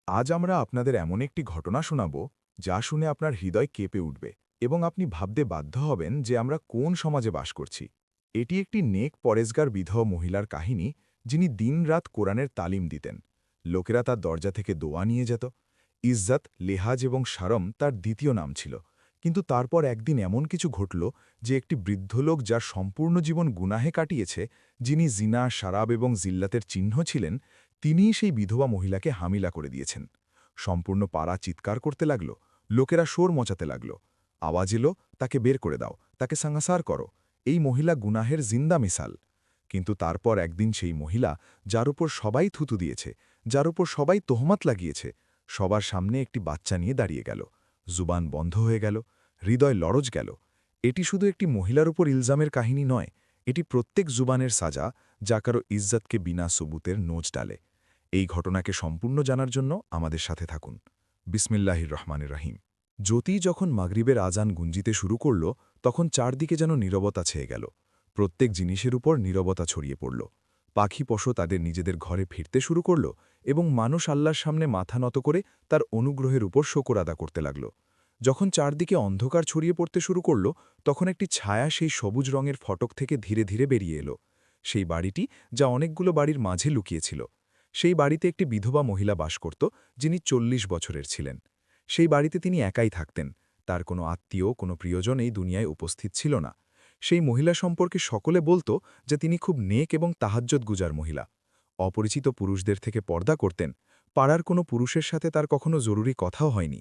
আজ আমরা আপনাদের এমন একটি ঘটনা শোনাব যা শুনে আপনার হৃদয় কেঁপে উঠবে এবং আপনি ভাবতে বাধ্য হবেন যে আমরা কোন সমাজে বাস করছি। এটি একটি নেক পরেজগার বিধবা মহিলার কাহিনী, যিনি দিনরাত কোরআনের তালিম দিতেন। লোকেরা তার দরজা থেকে দোয়া নিয়ে যেত। ইজ্জত, লেহাজ এবং শারম তার দ্বিতীয় নাম ছিল। কিন্তু তারপর একদিন এমন কিছু ঘটল যে একটি বৃদ্ধ লোক, যার সম্পূর্ণ জীবন গুনাহে কাটিয়েছে, যিনি জিনা, শারাব এবং জিল্লাতের চিহ্ন ছিলেন, তিনিই সেই বিধবা মহিলাকে হামিলা করে দিয়েছেন। সম্পূর্ণ পাড়া চিৎকার করতে লাগল, লোকেরা শোর মচাতে লাগল। আওয়াজ এলো, তাকে বের করে দাও, তাকে সাঙ্গাসার করো। এই মহিলা গুনাহের জিন্দা মিসাল। কিন্তু তারপর একদিন সেই মহিলা, যার উপর সবাই থুতু দিয়েছে, যার উপর সবাই তোহমাত লাগিয়েছে, সবার সামনে একটি বাচ্চা নিয়ে দাঁড়িয়ে গেল। জুবান বন্ধ হয়ে গেল, হৃদয় লরজ গেল। এটি শুধু একটি মহিলার উপর ইলজামের কাহিনী নয়, এটি প্রত্যেক জুবানের সাজা, যা কারো ইজ্জতকে বিনা সবুতের নোচ ডালে। এই ঘটনাকে সম্পূর্ণ জানার জন্য আমাদের সাথে থাকুন। বিসমিল্লাহির রহমানির রহিম। জ্যোতি যখন মাগরিবের আজান গুঞ্জিতে শুরু করল, তখন চারদিকে যেন নীরবতা ছেয়ে গেল। প্রত্যেক জিনিসের উপর নীরবতা ছড়িয়ে পড়ল। পাখি পশু তাদের নিজেদের ঘরে ফিরতে শুরু করল এবং মানুষ আল্লাহর সামনে মাথা নত করে তার অনুগ্রহের উপর শকর আদা করতে লাগল। যখন চারদিকে অন্ধকার ছড়িয়ে পড়তে শুরু করল, তখন একটি ছায়া সেই সবুজ রঙের ফটক থেকে ধীরে ধীরে বেরিয়ে এলো। সেই বাড়িটি, যা অনেকগুলো বাড়ির মাঝে লুকিয়েছিল। সেই বাড়িতে একটি বিধবা মহিলা বাস করত, যিনি ৪০ বছরের ছিলেন। সেই বাড়িতে তিনি একাই থাকতেন। তার কোনো আত্মীয়, কোনো প্রিয়জন এই দুনিয়ায় উপস্থিত ছিল না। সেই মহিলা সম্পর্কে সকলে বলতো যে তিনি খুব নেক এবং তাহাজ্জুদ গুজার মহিলা। অপরিচিত পুরুষদের থেকে পর্দা করতেন। পাড়ার কোনো পুরুষের সাথে তার কখনো জরুরি কথাও হয়নি।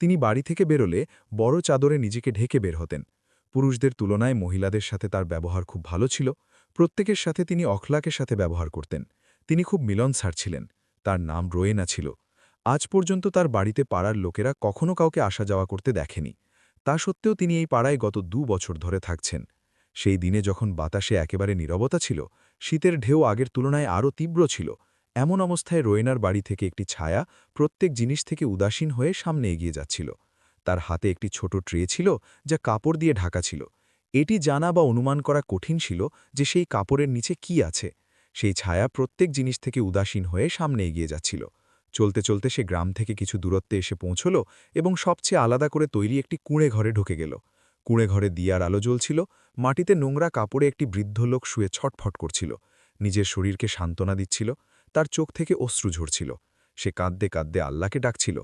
তিনি বাড়ি থেকে বেরোলে বড় চাদরে নিজেকে ঢেকে বের হতেন। পুরুষদের তুলনায় মহিলাদের সাথে তার ব্যবহার খুব ভালো ছিল। প্রত্যেকের সাথে তিনি অখলাকের সাথে ব্যবহার করতেন। তিনি খুব মিলনসার ছিলেন। তার নাম রোয়েনা ছিল। আজ পর্যন্ত তার বাড়িতে পাড়ার লোকেরা কখনো কাউকে আসা যাওয়া করতে দেখেনি। তা সত্ত্বেও তিনি এই পাড়ায় গত ২ বছর ধরে থাকছেন। সেই দিনে যখন বাতাসে একেবারে নীরবতা ছিল, শীতের ঢেউ আগের তুলনায় আরও তীব্র ছিল, এমন অবস্থায় রোয়েনার বাড়ি থেকে একটি ছায়া প্রত্যেক জিনিস থেকে উদাসীন হয়ে সামনে এগিয়ে যাচ্ছিল। তার হাতে একটি ছোট ট্রে ছিল, যা কাপড় দিয়ে ঢাকা ছিল। এটি জানা বা অনুমান করা কঠিন ছিল যে সেই কাপড়ের নিচে কি আছে। সেই ছায়া প্রত্যেক জিনিস থেকে উদাসীন হয়ে সামনে এগিয়ে যাচ্ছিল। চলতে চলতে সে গ্রাম থেকে কিছু দূরত্বে এসে পৌঁছল এবং সবচেয়ে আলাদা করে তৈরি একটি কুঁড়ে ঘরে ঢুকে গেল। কুঁড়ে ঘরে দিয়ার আলো জ্বলছিল। মাটিতে নোংরা কাপড়ে একটি বৃদ্ধ লোক শুয়ে ছটফট করছিল। নিজের শরীরকে সান্ত্বনা দিচ্ছিল। তার চোখ থেকে অশ্রু ঝরছিল। সে কাঁদতে কাঁদতে আল্লাহকে ডাকছিল,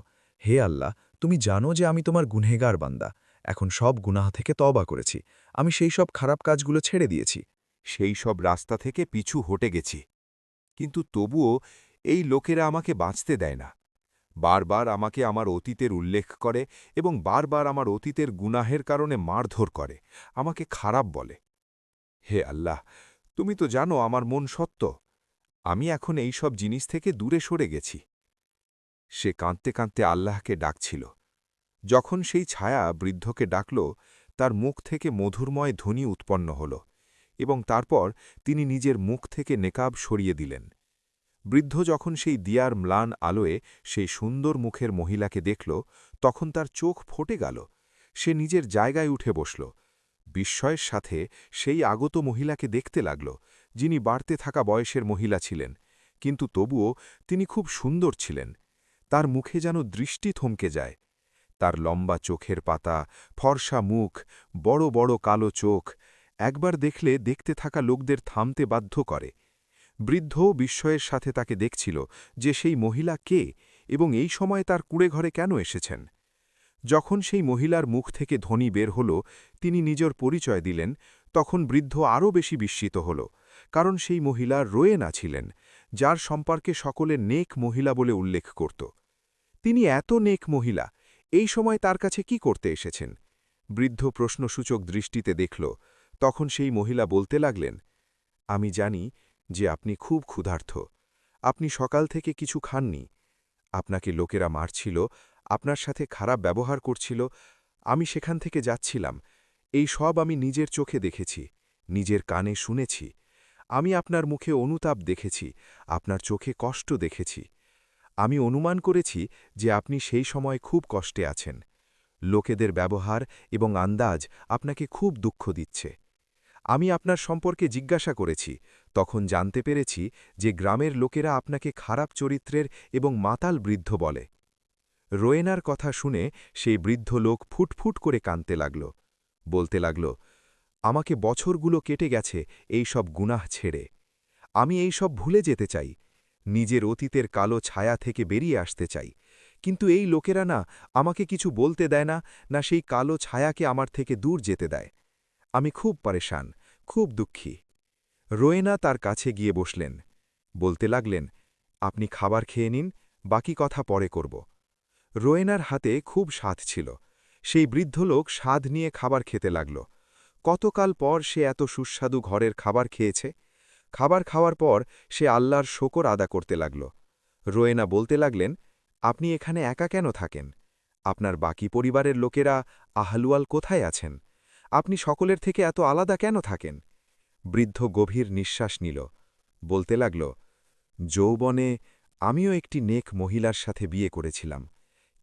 হে আল্লাহ, তুমি জানো যে আমি তোমার গুনহেগার বান্দা। এখন সব গুনাহ থেকে তওবা করেছি। আমি সেই সব খারাপ কাজগুলো ছেড়ে দিয়েছি। সেই সব রাস্তা থেকে পিছু হটে গেছি। কিন্তু তবুও এই লোকেরা আমাকে বাঁচতে দেয় না। বারবার আমাকে আমার অতীতের উল্লেখ করে এবং বারবার আমার অতীতের গুনাহের কারণে মারধর করে, আমাকে খারাপ বলে। হে আল্লাহ, তুমি তো জানো আমার মন সত্য। আমি এখন এই সব জিনিস থেকে দূরে সরে গেছি। সে কাঁদতে কাঁদতে আল্লাহকে ডাকছিল। যখন সেই ছায়া বৃদ্ধকে ডাকল, তার মুখ থেকে মধুরময় ধ্বনি উৎপন্ন হল এবং তারপর তিনি নিজের মুখ থেকে নেকাব সরিয়ে দিলেন। বৃদ্ধ যখন সেই দিয়ার ম্লান আলোয় সেই সুন্দর মুখের মহিলাকে দেখল, তখন তার চোখ ফটে গেল। সে নিজের জায়গায় উঠে বসল। বিস্ময়ের সাথে সেই আগত মহিলাকে দেখতে লাগল, যিনি বাড়তে থাকা বয়সের মহিলা ছিলেন, কিন্তু তবুও তিনি খুব সুন্দর ছিলেন। তার মুখে যেন দৃষ্টি থমকে যায়। তার লম্বা চোখের পাতা, ফর্সা মুখ, বড় বড় কালো চোখ একবার দেখলে দেখতে থাকা লোকদের থামতে বাধ্য করে। বৃদ্ধ বিস্ময়ের সাথে তাকে দেখছিল যে সেই মহিলা কে এবং এই সময় তার কুঁড়েঘরে কেন এসেছেন। যখন সেই মহিলার মুখ থেকে ধ্বনি বের হল, তিনি নিজের পরিচয় দিলেন, তখন বৃদ্ধ আরও বেশি বিস্মিত হল, কারণ সেই মহিলা রোয়েনা ছিলেন, যার সম্পর্কে সকলে নেক মহিলা বলে উল্লেখ করত। তিনি এত নেক মহিলা, এই সময় তার কাছে কি করতে এসেছেন? বৃদ্ধ প্রশ্নসূচক দৃষ্টিতে দেখল। তখন সেই মহিলা বলতে লাগলেন, আমি জানি যে আপনি খুব ক্ষুধার্ত। আপনি সকাল থেকে কিছু খাননি। আপনাকে লোকেরা মারছিল, আপনার সাথে খারাপ ব্যবহার করছিল। আমি সেখান থেকে যাচ্ছিলাম। এই সব আমি নিজের চোখে দেখেছি, নিজের কানে শুনেছি। আমি আপনার মুখে অনুতাপ দেখেছি, আপনার চোখে কষ্ট দেখেছি। আমি অনুমান করেছি যে আপনি সেই সময় খুব কষ্টে আছেন। লোকেদের ব্যবহার এবং আন্দাজ আপনাকে খুব দুঃখ দিচ্ছে। আমি আপনার সম্পর্কে জিজ্ঞাসা করেছি, তখন জানতে পেরেছি যে গ্রামের লোকেরা আপনাকে খারাপ চরিত্রের এবং মাতাল বৃদ্ধ বলে। রোয়েনার কথা শুনে সেই বৃদ্ধ লোক ফুটফুট করে কাঁদতে লাগল। বলতে লাগল, আমাকে বছরগুলো কেটে গেছে এই সব গুনাহ ছেড়ে। আমি এই সব ভুলে যেতে চাই, নিজের অতীতের কালো ছায়া থেকে বেরিয়ে আসতে চাই। কিন্তু এই লোকেরা না আমাকে কিছু বলতে দেয় না, না সেই কালো ছায়াকে আমার থেকে দূর যেতে দেয়। আমি খুব পরেশান, খুব দুঃখী। রোয়েনা তার কাছে গিয়ে বসলেন। বলতে লাগলেন, আপনি খাবার খেয়ে নিন, বাকি কথা পরে করব। রোয়েনার হাতে খুব স্বাদ ছিল। সেই বৃদ্ধ লোক স্বাদ নিয়ে খাবার খেতে লাগল। কতকাল পর সে এত সুস্বাদু ঘরের খাবার খেয়েছে। খাবার খাওয়ার পর সে আল্লাহর শকর আদা করতে লাগল। রোয়েনা বলতে লাগলেন, আপনি এখানে একা কেন থাকেন? আপনার বাকি পরিবারের লোকেরা আহলুয়াল কোথায় আছেন? আপনি সকলের থেকে এত আলাদা কেন থাকেন? বৃদ্ধ গভীর নিঃশ্বাস নিল। বলতে লাগল, যৌবনে আমিও একটি নেক মহিলার সাথে বিয়ে করেছিলাম,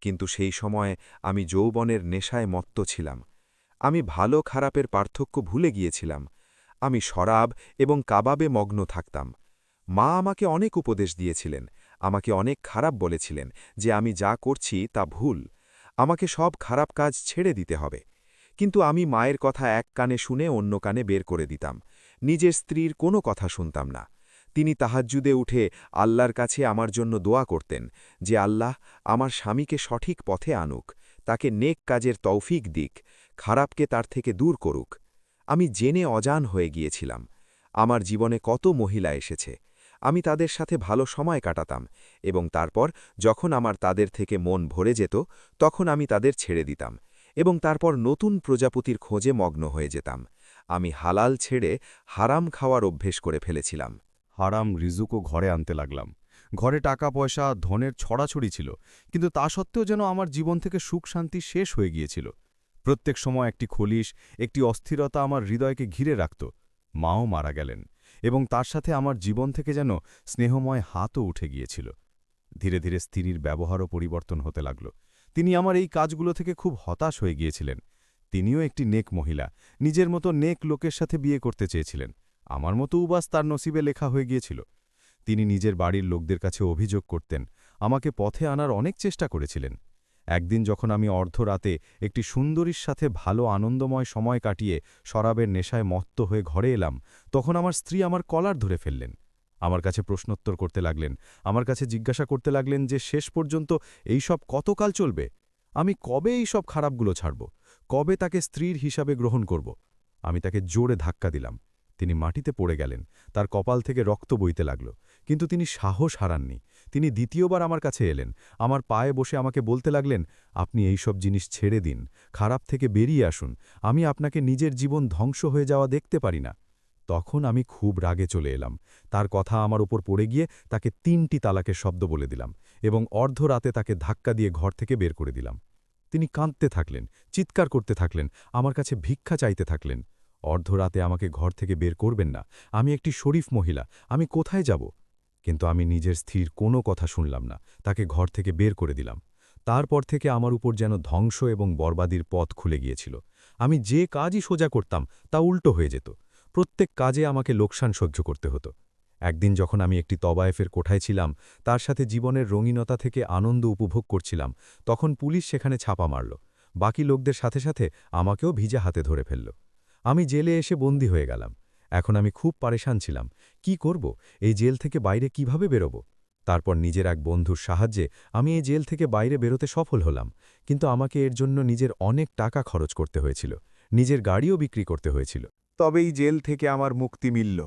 কিন্তু সেই সময় আমি যৌবনের নেশায় মত্ত ছিলাম। আমি ভালো খারাপের পার্থক্য ভুলে গিয়েছিলাম। আমি শরাব এবং কাবাবে মগ্ন থাকতাম। মা আমাকে অনেক উপদেশ দিয়েছিলেন, আমাকে অনেক খারাপ বলেছিলেন যে আমি যা করছি তা ভুল, আমাকে সব খারাপ কাজ ছেড়ে দিতে হবে। কিন্তু আমি মায়ের কথা এক কানে শুনে অন্য কানে বের করে দিতাম, নিজের স্ত্রীর কোনো কথা শুনতাম না। তিনি তাহাজ্জুদে উঠে আল্লাহর কাছে আমার জন্য দোয়া করতেন যে আল্লাহ আমার স্বামীকে সঠিক পথে আনুক, তাকে নেক কাজের তৌফিক দিক, খারাপকে তার থেকে দূর করুক। আমি জেনে অজান হয়ে গিয়েছিলাম। আমার জীবনে কত মহিলা এসেছে, আমি তাদের সাথে ভালো সময় কাটাতাম, এবং তারপর যখন আমার তাদের থেকে মন ভরে যেত তখন আমি তাদের ছেড়ে দিতাম, এবং তারপর নতুন প্রজাপতির খোঁজে মগ্ন হয়ে যেতাম। আমি হালাল ছেড়ে হারাম খাওয়ার অভ্যেস করে ফেলেছিলাম। হারাম রিজুকও ঘরে আনতে লাগলাম। ঘরে টাকা পয়সা ধনের ছড়াছড়ি ছিল, কিন্তু তা সত্ত্বেও যেন আমার জীবন থেকে সুখ শান্তি শেষ হয়ে গিয়েছিল। প্রত্যেক সময় একটি খলিশ, একটি অস্থিরতা আমার হৃদয়কে ঘিরে রাখত। মাও মারা গেলেন, এবং তার সাথে আমার জীবন থেকে যেন স্নেহময় হাতও উঠে গিয়েছিল। ধীরে ধীরে স্ত্রীর ব্যবহারও পরিবর্তন হতে লাগল। তিনি আমার এই কাজগুলো থেকে খুব হতাশ হয়ে গিয়েছিলেন। তিনিও একটি নেক মহিলা, নিজের মতো নেক লোকের সাথে বিয়ে করতে চেয়েছিলেন। আমার মতো উবাস তার নসিবে লেখা হয়ে গিয়েছিল। তিনি নিজের বাড়ির লোকদের কাছে অভিযোগ করতেন, আমাকে পথে আনার অনেক চেষ্টা করেছিলেন। একদিন যখন আমি অর্ধরাতে একটি সুন্দরীর সাথে ভালো আনন্দময় সময় কাটিয়ে শরাবের নেশায় মত্ত হয়ে ঘরে এলাম, তখন আমার স্ত্রী আমার কলার ধরে ফেললেন। আমার কাছে প্রশ্নোত্তর করতে লাগলেন, আমার কাছে জিজ্ঞাসা করতে লাগলেন যে শেষ পর্যন্ত এই সব কতকাল চলবে? আমি কবে এই সব খারাপগুলো ছাড়ব? কবে তাকে স্ত্রীর হিসাবে গ্রহণ করব? আমি তাকে জোরে ধাক্কা দিলাম। তিনি মাটিতে পড়ে গেলেন, তার কপাল থেকে রক্ত বইতে লাগল। কিন্তু তিনি সাহস হারাননি। তিনি দ্বিতীয়বার আমার কাছে এলেন, আমার পায়ে বসে আমাকে বলতে লাগলেন, আপনি এই সব জিনিস ছেড়ে দিন, খারাপ থেকে বেরিয়ে আসুন, আমি আপনাকে নিজের জীবন ধ্বংস হয়ে যাওয়া দেখতে পারি না। তখন আমি খুব রাগে চলে এলাম। তার কথা আমার উপর পড়ে গিয়ে তাকে ৩টি তালাকের শব্দ বলে দিলাম, এবং অর্ধরাতে তাকে ধাক্কা দিয়ে ঘর থেকে বের করে দিলাম। তিনি কাঁদতে থাকলেন, চিৎকার করতে থাকলেন, আমার কাছে ভিক্ষা চাইতে থাকলেন। অর্ধরাতে আমাকে ঘর থেকে বের করবেন না, আমি একটি শরীফ মহিলা, আমি কোথায় যাব? কিন্তু আমি নিজের স্থির কোনো কথা শুনলাম না, তাকে ঘর থেকে বের করে দিলাম। তারপর থেকে আমার উপর যেন ধ্বংস এবং বরবাদির পথ খুলে গিয়েছিল। আমি যে কাজই সোজা করতাম তা উল্টো হয়ে যেত। প্রত্যেক কাজে আমাকে লোকসান সহ্য করতে হতো। একদিন যখন আমি একটি তবায়েফের কোঠায় ছিলাম, তার সাথে জীবনের রঙিনতা থেকে আনন্দ উপভোগ করছিলাম, তখন পুলিশ সেখানে ছাপা মারল। বাকি লোকদের সাথে সাথে আমাকেও ভিজা হাতে ধরে ফেলল। আমি জেলে এসে বন্দী হয়ে গেলাম। এখন আমি খুব পারেশান ছিলাম, কি করব, এই জেল থেকে বাইরে কিভাবে বেরোব? তারপর নিজের এক বন্ধুর সাহায্যে আমি এই জেল থেকে বাইরে বেরোতে সফল হলাম, কিন্তু আমাকে এর জন্য নিজের অনেক টাকা খরচ করতে হয়েছিল, নিজের গাড়িও বিক্রি করতে হয়েছিল। তবেই জেল থেকে আমার মুক্তি মিলল।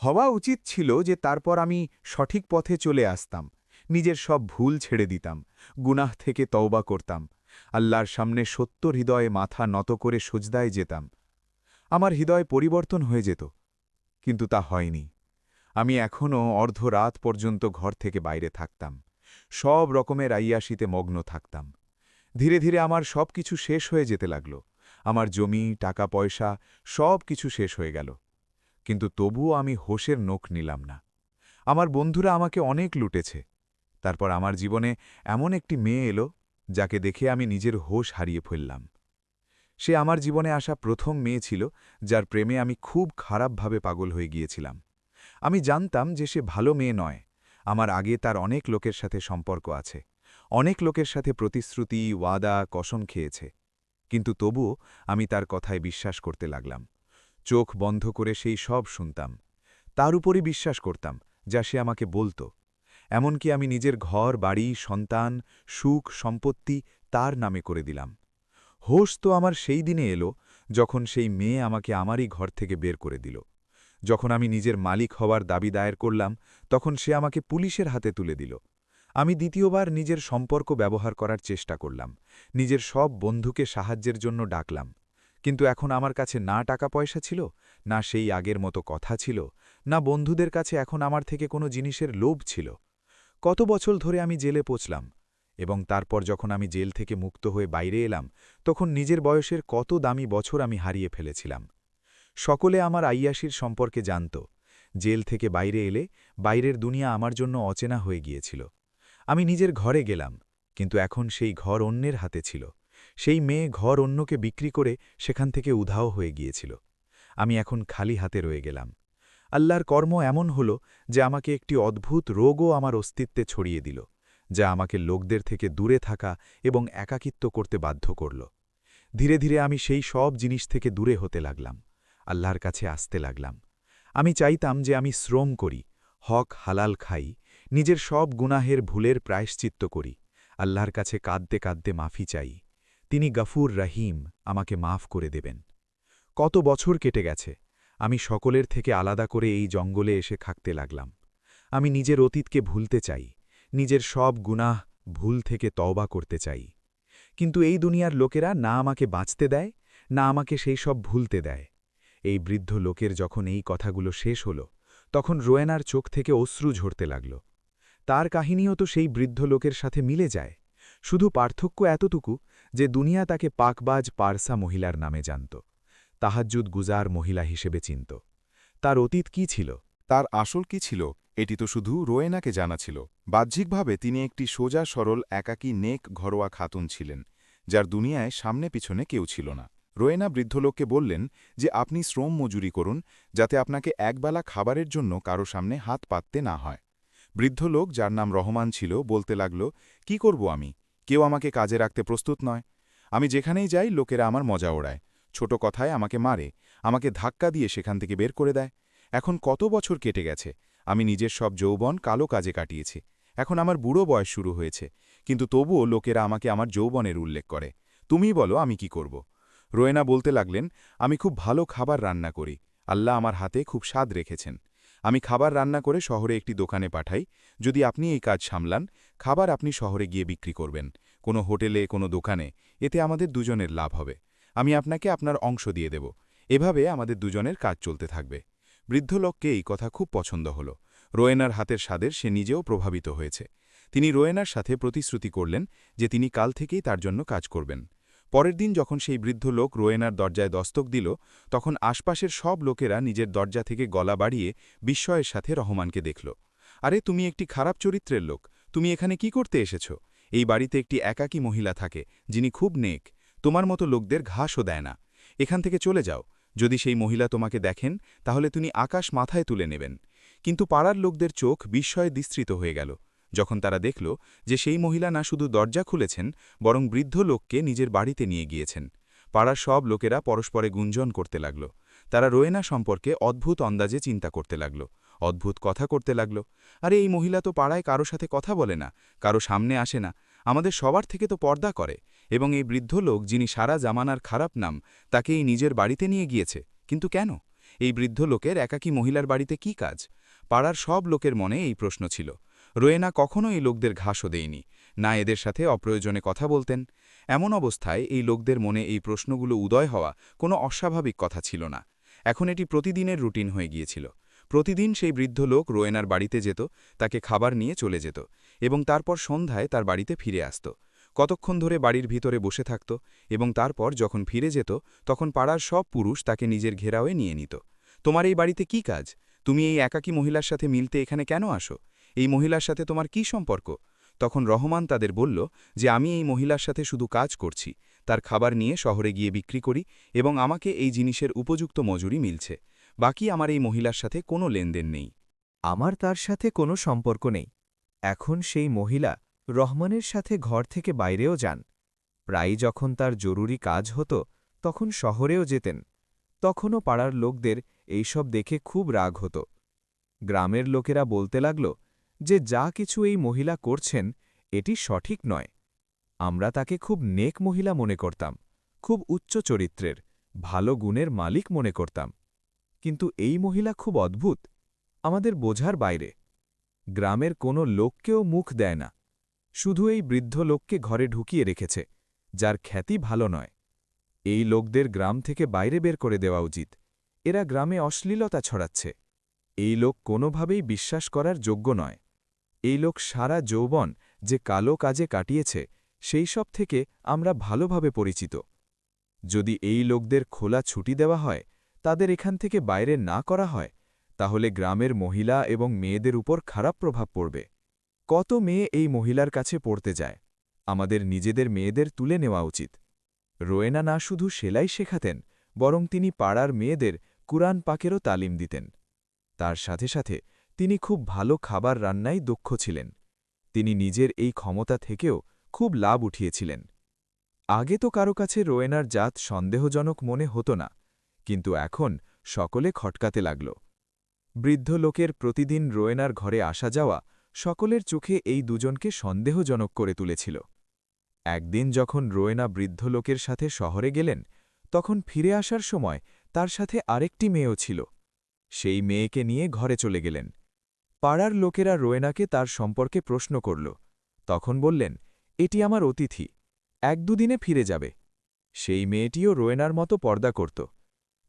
হওয়া উচিত ছিল যে তারপর আমি সঠিক পথে চলে আসতাম, নিজের সব ভুল ছেড়ে দিতাম, গুনাহ থেকে তওবা করতাম, আল্লাহর সামনে সত্য হৃদয়ে মাথা নত করে সুজদায় যেতাম। আমার হৃদয় পরিবর্তন হয়ে যেত, কিন্তু তা হয়নি। আমি এখনও অর্ধরাত পর্যন্ত ঘর থেকে বাইরে থাকতাম, সব রকমের আইয়াশিতে মগ্ন থাকতাম। ধীরে ধীরে আমার সব কিছু শেষ হয়ে যেতে লাগল, আমার জমি, টাকা পয়সা সব কিছু শেষ হয়ে গেল। কিন্তু তবুও আমি হোশের নখ নিলাম না। আমার বন্ধুরা আমাকে অনেক লুটেছে। তারপর আমার জীবনে এমন একটি মেয়ে এলো, যাকে দেখে আমি নিজের হোশ হারিয়ে ফেললাম। সে আমার জীবনে আসা প্রথম মেয়ে ছিল, যার প্রেমে আমি খুব খারাপভাবে পাগল হয়ে গিয়েছিলাম। আমি জানতাম যে সে ভালো মেয়ে নয়। আমার আগে তার অনেক লোকের সাথে সম্পর্ক আছে, অনেক লোকের সাথে প্রতিশ্রুতি, ওয়াদা, কসম খেয়েছে। কিন্তু তবুও আমি তার কথায় বিশ্বাস করতে লাগলাম। চোখ বন্ধ করে সেই সব শুনতাম। তার উপরই বিশ্বাস করতাম যা সে আমাকে বলত। এমনকি আমি নিজের ঘর, বাড়ি, সন্তান, সুখ, সম্পত্তি তার নামে করে দিলাম। হোশ তো আমার সেই দিনে এলো যখন সেই মেয়ে আমাকে আমারই ঘর থেকে বের করে দিল। যখন আমি নিজের মালিক হওয়ার দাবি দায়ের করলাম, তখন সে আমাকে পুলিশের হাতে তুলে দিল। আমি দ্বিতীয়বার নিজের সম্পর্ক ব্যবহার করার চেষ্টা করলাম, নিজের সব বন্ধুকে সাহায্যের জন্য ডাকলাম। কিন্তু এখন আমার কাছে না টাকা পয়সা ছিল, না সেই আগের মতো কথা ছিল, না বন্ধুদের কাছে এখন আমার থেকে কোনো জিনিসের লোভ ছিল। কত বছর ধরে আমি জেলে পৌঁছলাম, এবং তারপর যখন আমি জেল থেকে মুক্ত হয়ে বাইরে এলাম, তখন নিজের বয়সের কত দামি বছর আমি হারিয়ে ফেলেছিলাম। সকলে আমার আইয়াসির সম্পর্কে জানত। জেল থেকে বাইরে এলে বাইরের দুনিয়া আমার জন্য অচেনা হয়ে গিয়েছিল। আমি নিজের ঘরে গেলাম, কিন্তু এখন সেই ঘর অন্যের হাতে ছিল। সেই মেয়ে ঘর অন্যকে বিক্রি করে সেখান থেকে উধাও হয়ে গিয়েছিল। আমি এখন খালি হাতে রয়ে গেলাম। আল্লাহর কর্ম এমন হল যে আমাকে একটি অদ্ভুত রোগও আমার অস্তিত্বে ছড়িয়ে দিল, যা আমাকে লোকদের থেকে দূরে থাকা এবং একাকিত্ব করতে বাধ্য করল। ধীরে ধীরে আমি সেই সব জিনিস থেকে দূরে হতে লাগলাম, আল্লাহর কাছে আসতে লাগলাম। আমি চাইতাম যে আমি শ্রম করি, হক হালাল খাই, নিজের সব গুনাহের ভুলের প্রায়শ্চিত্ত করি, আল্লাহর কাছে কাঁদতে কাঁদতে মাফি চাই। তিনি গফুর রহিম, আমাকে মাফ করে দেবেন। কত বছর কেটে গেছে, আমি সকলের থেকে আলাদা করে এই জঙ্গলে এসে থাকতে লাগলাম। আমি নিজের অতীতকে ভুলতে চাই, নিজের সব গুনাহ, ভুল থেকে তওবা করতে চাই। কিন্তু এই দুনিয়ার লোকেরা না আমাকে বাঁচতে দেয়, না আমাকে সেই সব ভুলতে দেয়। এই বৃদ্ধ লোকের যখন এই কথাগুলো শেষ হল, তখন রোয়েনার চোখ থেকে অশ্রু ঝরতে লাগল। তার কাহিনীও তো সেই বৃদ্ধ লোকের সাথে মিলে যায়। শুধু পার্থক্য এতটুকু যে দুনিয়া তাকে পাকবাজ পারসা মহিলার নামে জানত, তাহাজ্জুদ গুজার মহিলা হিসেবে চিনত। তার অতীত কি ছিল? তার আসল কি ছিল, এটি তো শুধু রোয়েনাকে জানা ছিল। বাহ্যিকভাবে তিনি একটি সোজা সরল একাকী নেক ঘরোয়া খাতুন ছিলেন, যার দুনিয়ায় সামনে পিছনে কেউ ছিল না। রোয়েনা বৃদ্ধ লোককে বললেন যে আপনি শ্রম মজুরি করুন, যাতে আপনাকে একবেলা খাবারের জন্য কারো সামনে হাত পাততে না হয়। বৃদ্ধ লোক, যার নাম রহমান ছিল, বলতে লাগল, কি করব আমি? কেউ আমাকে কাজে রাখতে প্রস্তুত নয়। আমি যেখানেই যাই লোকেরা আমার মজা ওড়ায়, ছোট কথায় আমাকে মারে, আমাকে ধাক্কা দিয়ে সেখান থেকে বের করে দেয়। এখন কত বছর কেটে গেছে, আমি নিজের সব যৌবন কালো কাজে কাটিয়েছি। এখন আমার বুড়ো বয়স শুরু হয়েছে, কিন্তু তবুও লোকেরা আমাকে আমার যৌবনের উল্লেখ করে। তুমিই বলো আমি কি করব? রোয়েনা বলতে লাগলেন, আমি খুব ভালো খাবার রান্না করি, আল্লাহ আমার হাতে খুব স্বাদ রেখেছেন। আমি খাবার রান্না করে শহরে একটি দোকানে পাঠাই। যদি আপনি এই কাজ সামলান, খাবার আপনি শহরে গিয়ে বিক্রি করবেন, কোনো হোটেলে, কোনো দোকানে, এতে আমাদের দুজনের লাভ হবে। আমি আপনাকে আপনার অংশ দিয়ে দেব। এভাবে আমাদের দুজনের কাজ চলতে থাকবে। বৃদ্ধ লোককে এই কথা খুব পছন্দ হল। রোয়েনার হাতের স্বাদের সে নিজেও প্রভাবিত হয়েছে। তিনি রোয়েনার সাথে প্রতিশ্রুতি করলেন যে তিনি কাল থেকেই তার জন্য কাজ করবেন। পরের দিন যখন সেই বৃদ্ধ লোক রোয়েনার দরজায় দস্তক দিল, তখন আশপাশের সব লোকেরা নিজের দরজা থেকে গলা বাড়িয়ে বিস্ময়ের সাথে রহমানকে দেখল। আরে, তুমি একটি খারাপ চরিত্রের লোক, তুমি এখানে কি করতে এসেছ? এই বাড়িতে একটি একাকী মহিলা থাকে, যিনি খুব নেক, তোমার মতো লোকদের ঘাসও দেয় না। এখান থেকে চলে যাও। যদি সেই মহিলা তোমাকে দেখেন, তাহলে তিনি আকাশ মাথায় তুলে নেবেন। কিন্তু পাড়ার লোকদের চোখ বিস্ময়ে বিস্তৃত হয়ে গেল যখন তারা দেখল যে সেই মহিলা না শুধু দরজা খুলেছেন, বরং বৃদ্ধ লোককে নিজের বাড়িতে নিয়ে গিয়েছেন। পাড়ার সব লোকেরা পরস্পরে গুঞ্জন করতে লাগল। তারা রোয়েনা সম্পর্কে অদ্ভুত অন্দাজে চিন্তা করতে লাগল, অদ্ভুত কথা করতে লাগল। আরে, এই মহিলা তো পাড়ায় কারো সাথে কথা বলে না, কারো সামনে আসে না, আমাদের সবার থেকে তো পর্দা করে। এবং এই বৃদ্ধ লোক, যিনি সারা জামানার খারাপ নাম, তাকে এই নিজের বাড়িতে নিয়ে গিয়েছে। কিন্তু কেন? এই বৃদ্ধ লোকের একাকী মহিলার বাড়িতে কি কাজ? পাড়ার সব লোকের মনে এই প্রশ্ন ছিল। রোয়েনা কখনো এই লোকদের ঘাসও দেয়নি, না এদের সাথে অপ্রয়োজনে কথা বলতেন। এমন অবস্থায় এই লোকদের মনে এই প্রশ্নগুলো উদয় হওয়া কোনো অস্বাভাবিক কথা ছিল না। এখন এটি প্রতিদিনের রুটিন হয়ে গিয়েছিল। প্রতিদিন সেই বৃদ্ধ লোক রোয়েনার বাড়িতে যেত, তাকে খাবার নিয়ে চলে যেত, এবং তারপর সন্ধ্যায় তার বাড়িতে ফিরে আসত। কতক্ষণ ধরে বাড়ির ভিতরে বসে থাকত, এবং তারপর যখন ফিরে যেত, তখন পাড়ার সব পুরুষ তাকে নিজের ঘেরাওয়ে নিয়ে নিত। তোমার এই বাড়িতে কি কাজ? তুমি এই একাকী মহিলার সাথে মিলতে এখানে কেন আসো? এই মহিলার সাথে তোমার কি সম্পর্ক? তখন রহমান তাদের বলল যে আমি এই মহিলার সাথে শুধু কাজ করছি, তার খাবার নিয়ে শহরে গিয়ে বিক্রি করি এবং আমাকে এই জিনিসের উপযুক্ত মজুরি মিলছে। বাকি আমার এই মহিলার সাথে কোনো লেনদেন নেই। আমার তার সাথে কোনো সম্পর্ক নেই। এখন সেই মহিলা রহমানের সাথে ঘর থেকে বাইরেও যান। প্রায়ই যখন তার জরুরি কাজ হতো তখন শহরেও যেতেন। তখনও পাড়ার লোকদের এইসব দেখে খুব রাগ হতো। গ্রামের লোকেরা বলতে লাগল যে যা কিছু এই মহিলা করছেন এটি সঠিক নয়। আমরা তাকে খুব নেক মহিলা মনে করতাম, খুব উচ্চ চরিত্রের, ভালো গুণের মালিক মনে করতাম। কিন্তু এই মহিলা খুব অদ্ভুত, আমাদের বোঝার বাইরে। গ্রামের কোনো লোককেও মুখ দেয় না, শুধু এই বৃদ্ধ লোককে ঘরে ঢুকিয়ে রেখেছে, যার খ্যাতি ভালো নয়। এই লোকদের গ্রাম থেকে বাইরে বের করে দেওয়া উচিত। এরা গ্রামে অশ্লীলতা ছড়াচ্ছে। এই লোক কোনোভাবেই বিশ্বাস করার যোগ্য নয়। এই লোক সারা যৌবন যে কালো কাজে কাটিয়েছে সেই সব থেকে আমরা ভালোভাবে পরিচিত। যদি এই লোকদের খোলা ছুটি দেওয়া হয়, তাদের এখান থেকে বাইরে না করা হয়, তাহলে গ্রামের মহিলা এবং মেয়েদের উপর খারাপ প্রভাব পড়বে। কত মেয়ে এই মহিলার কাছে পড়তে যায়। আমাদের নিজেদের মেয়েদের তুলে নেওয়া উচিত। রোয়েনা না শুধু সেলাই শেখাতেন, বরং তিনি পাড়ার মেয়েদের কুরআন পাকেরও তালিম দিতেন। তার সাথে সাথে তিনি খুব ভালো খাবার রান্নায় দক্ষ ছিলেন। তিনি নিজের এই ক্ষমতা থেকেও খুব লাভ উঠিয়েছিলেন। আগে তো কারো কাছে রোয়েনার জাত সন্দেহজনক মনে হতো না, কিন্তু এখন সকলে খটকাতে লাগল। বৃদ্ধ লোকের প্রতিদিন রোয়েনার ঘরে আসা যাওয়া সকলের চোখে এই দুজনকে সন্দেহজনক করে তুলেছিল। একদিন যখন রোয়েনা বৃদ্ধ লোকের সাথে শহরে গেলেন, তখন ফিরে আসার সময় তার সাথে আরেকটি মেয়েও ছিল। সেই মেয়েকে নিয়ে ঘরে চলে গেলেন। পাড়ার লোকেরা রোয়েনাকে তার সম্পর্কে প্রশ্ন করল। তখন বললেন, এটি আমার অতিথি, এক দুদিনে ফিরে যাবে। সেই মেয়েটিও রোয়েনার মতো পর্দা করত।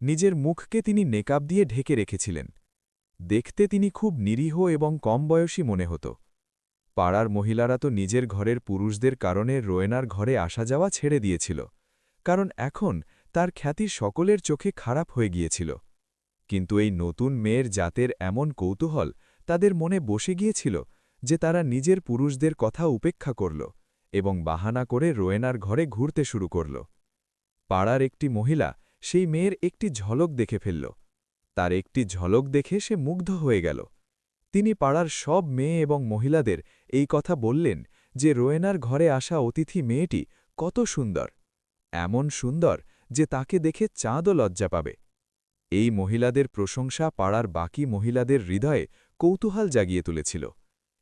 নিজের মুখকে তিনি নেকাব দিয়ে ঢেকে রেখেছিলেন। দেখতে তিনি খুব নিরীহ এবং কম বয়সী মনে হতো। পাড়ার মহিলারা তো নিজের ঘরের পুরুষদের কারণে রোয়েনার ঘরে আসা যাওয়া ছেড়ে দিয়েছিল, কারণ এখন তার খ্যাতি সকলের চোখে খারাপ হয়ে গিয়েছিল। কিন্তু এই নতুন মেয়ের জাতের এমন কৌতূহল তাদের মনে বসে গিয়েছিল যে তারা নিজের পুরুষদের কথা উপেক্ষা করল এবং বাহানা করে রোয়েনার ঘরে ঘুরতে শুরু করল। পাড়ার একটি মহিলা সেই মেয়ের একটি ঝলক দেখে ফেলল। তার একটি ঝলক দেখে সে মুগ্ধ হয়ে গেল। তিনি পাড়ার সব মেয়ে এবং মহিলাদের এই কথা বললেন যে রোয়েনার ঘরে আসা অতিথি মেয়েটি কত সুন্দর, এমন সুন্দর যে তাকে দেখে চাঁদও লজ্জা পাবে। এই মহিলাদের প্রশংসা পাড়ার বাকি মহিলাদের হৃদয়ে কৌতূহল জাগিয়ে তুলেছিল,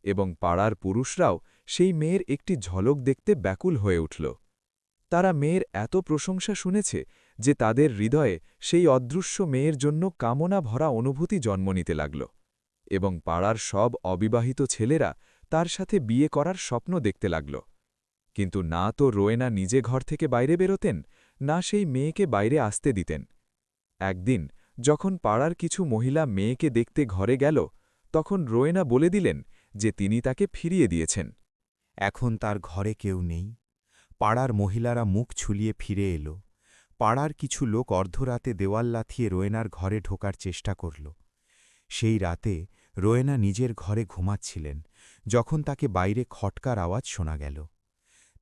এবং পাড়ার পুরুষরাও সেই মেয়ের একটি ঝলক দেখতে ব্যাকুল হয়ে উঠল। তারা মেয়ের এত প্রশংসা শুনেছে যে তাদের হৃদয়ে সেই অদৃশ্য মেয়ের জন্য কামনা ভরা অনুভূতি জন্ম নিতে লাগল, এবং পাড়ার সব অবিবাহিত ছেলেরা তার সাথে বিয়ে করার স্বপ্ন দেখতে লাগল। কিন্তু না তো রোয়েনা নিজে ঘর থেকে বাইরে বেরোতেন, না সেই মেয়েকে বাইরে আসতে দিতেন। একদিন যখন পাড়ার কিছু মহিলা মেয়েকে দেখতে ঘরে গেল, তখন রোয়েনা বলে দিলেন যে তিনি তাকে ফিরিয়ে দিয়েছেন। এখন তার ঘরে কেউ নেই। পাড়ার মহিলারা মুখ ছুলিয়ে ফিরে এলো। পাড়ার কিছু লোক অর্ধরাতে দেওয়াল লাথিয়ে রোয়েনার ঘরে ঢোকার চেষ্টা করল। সেই রাতে রোয়েনা নিজের ঘরে ঘুমাচ্ছিলেন যখন তাকে বাইরে খটকার আওয়াজ শোনা গেল।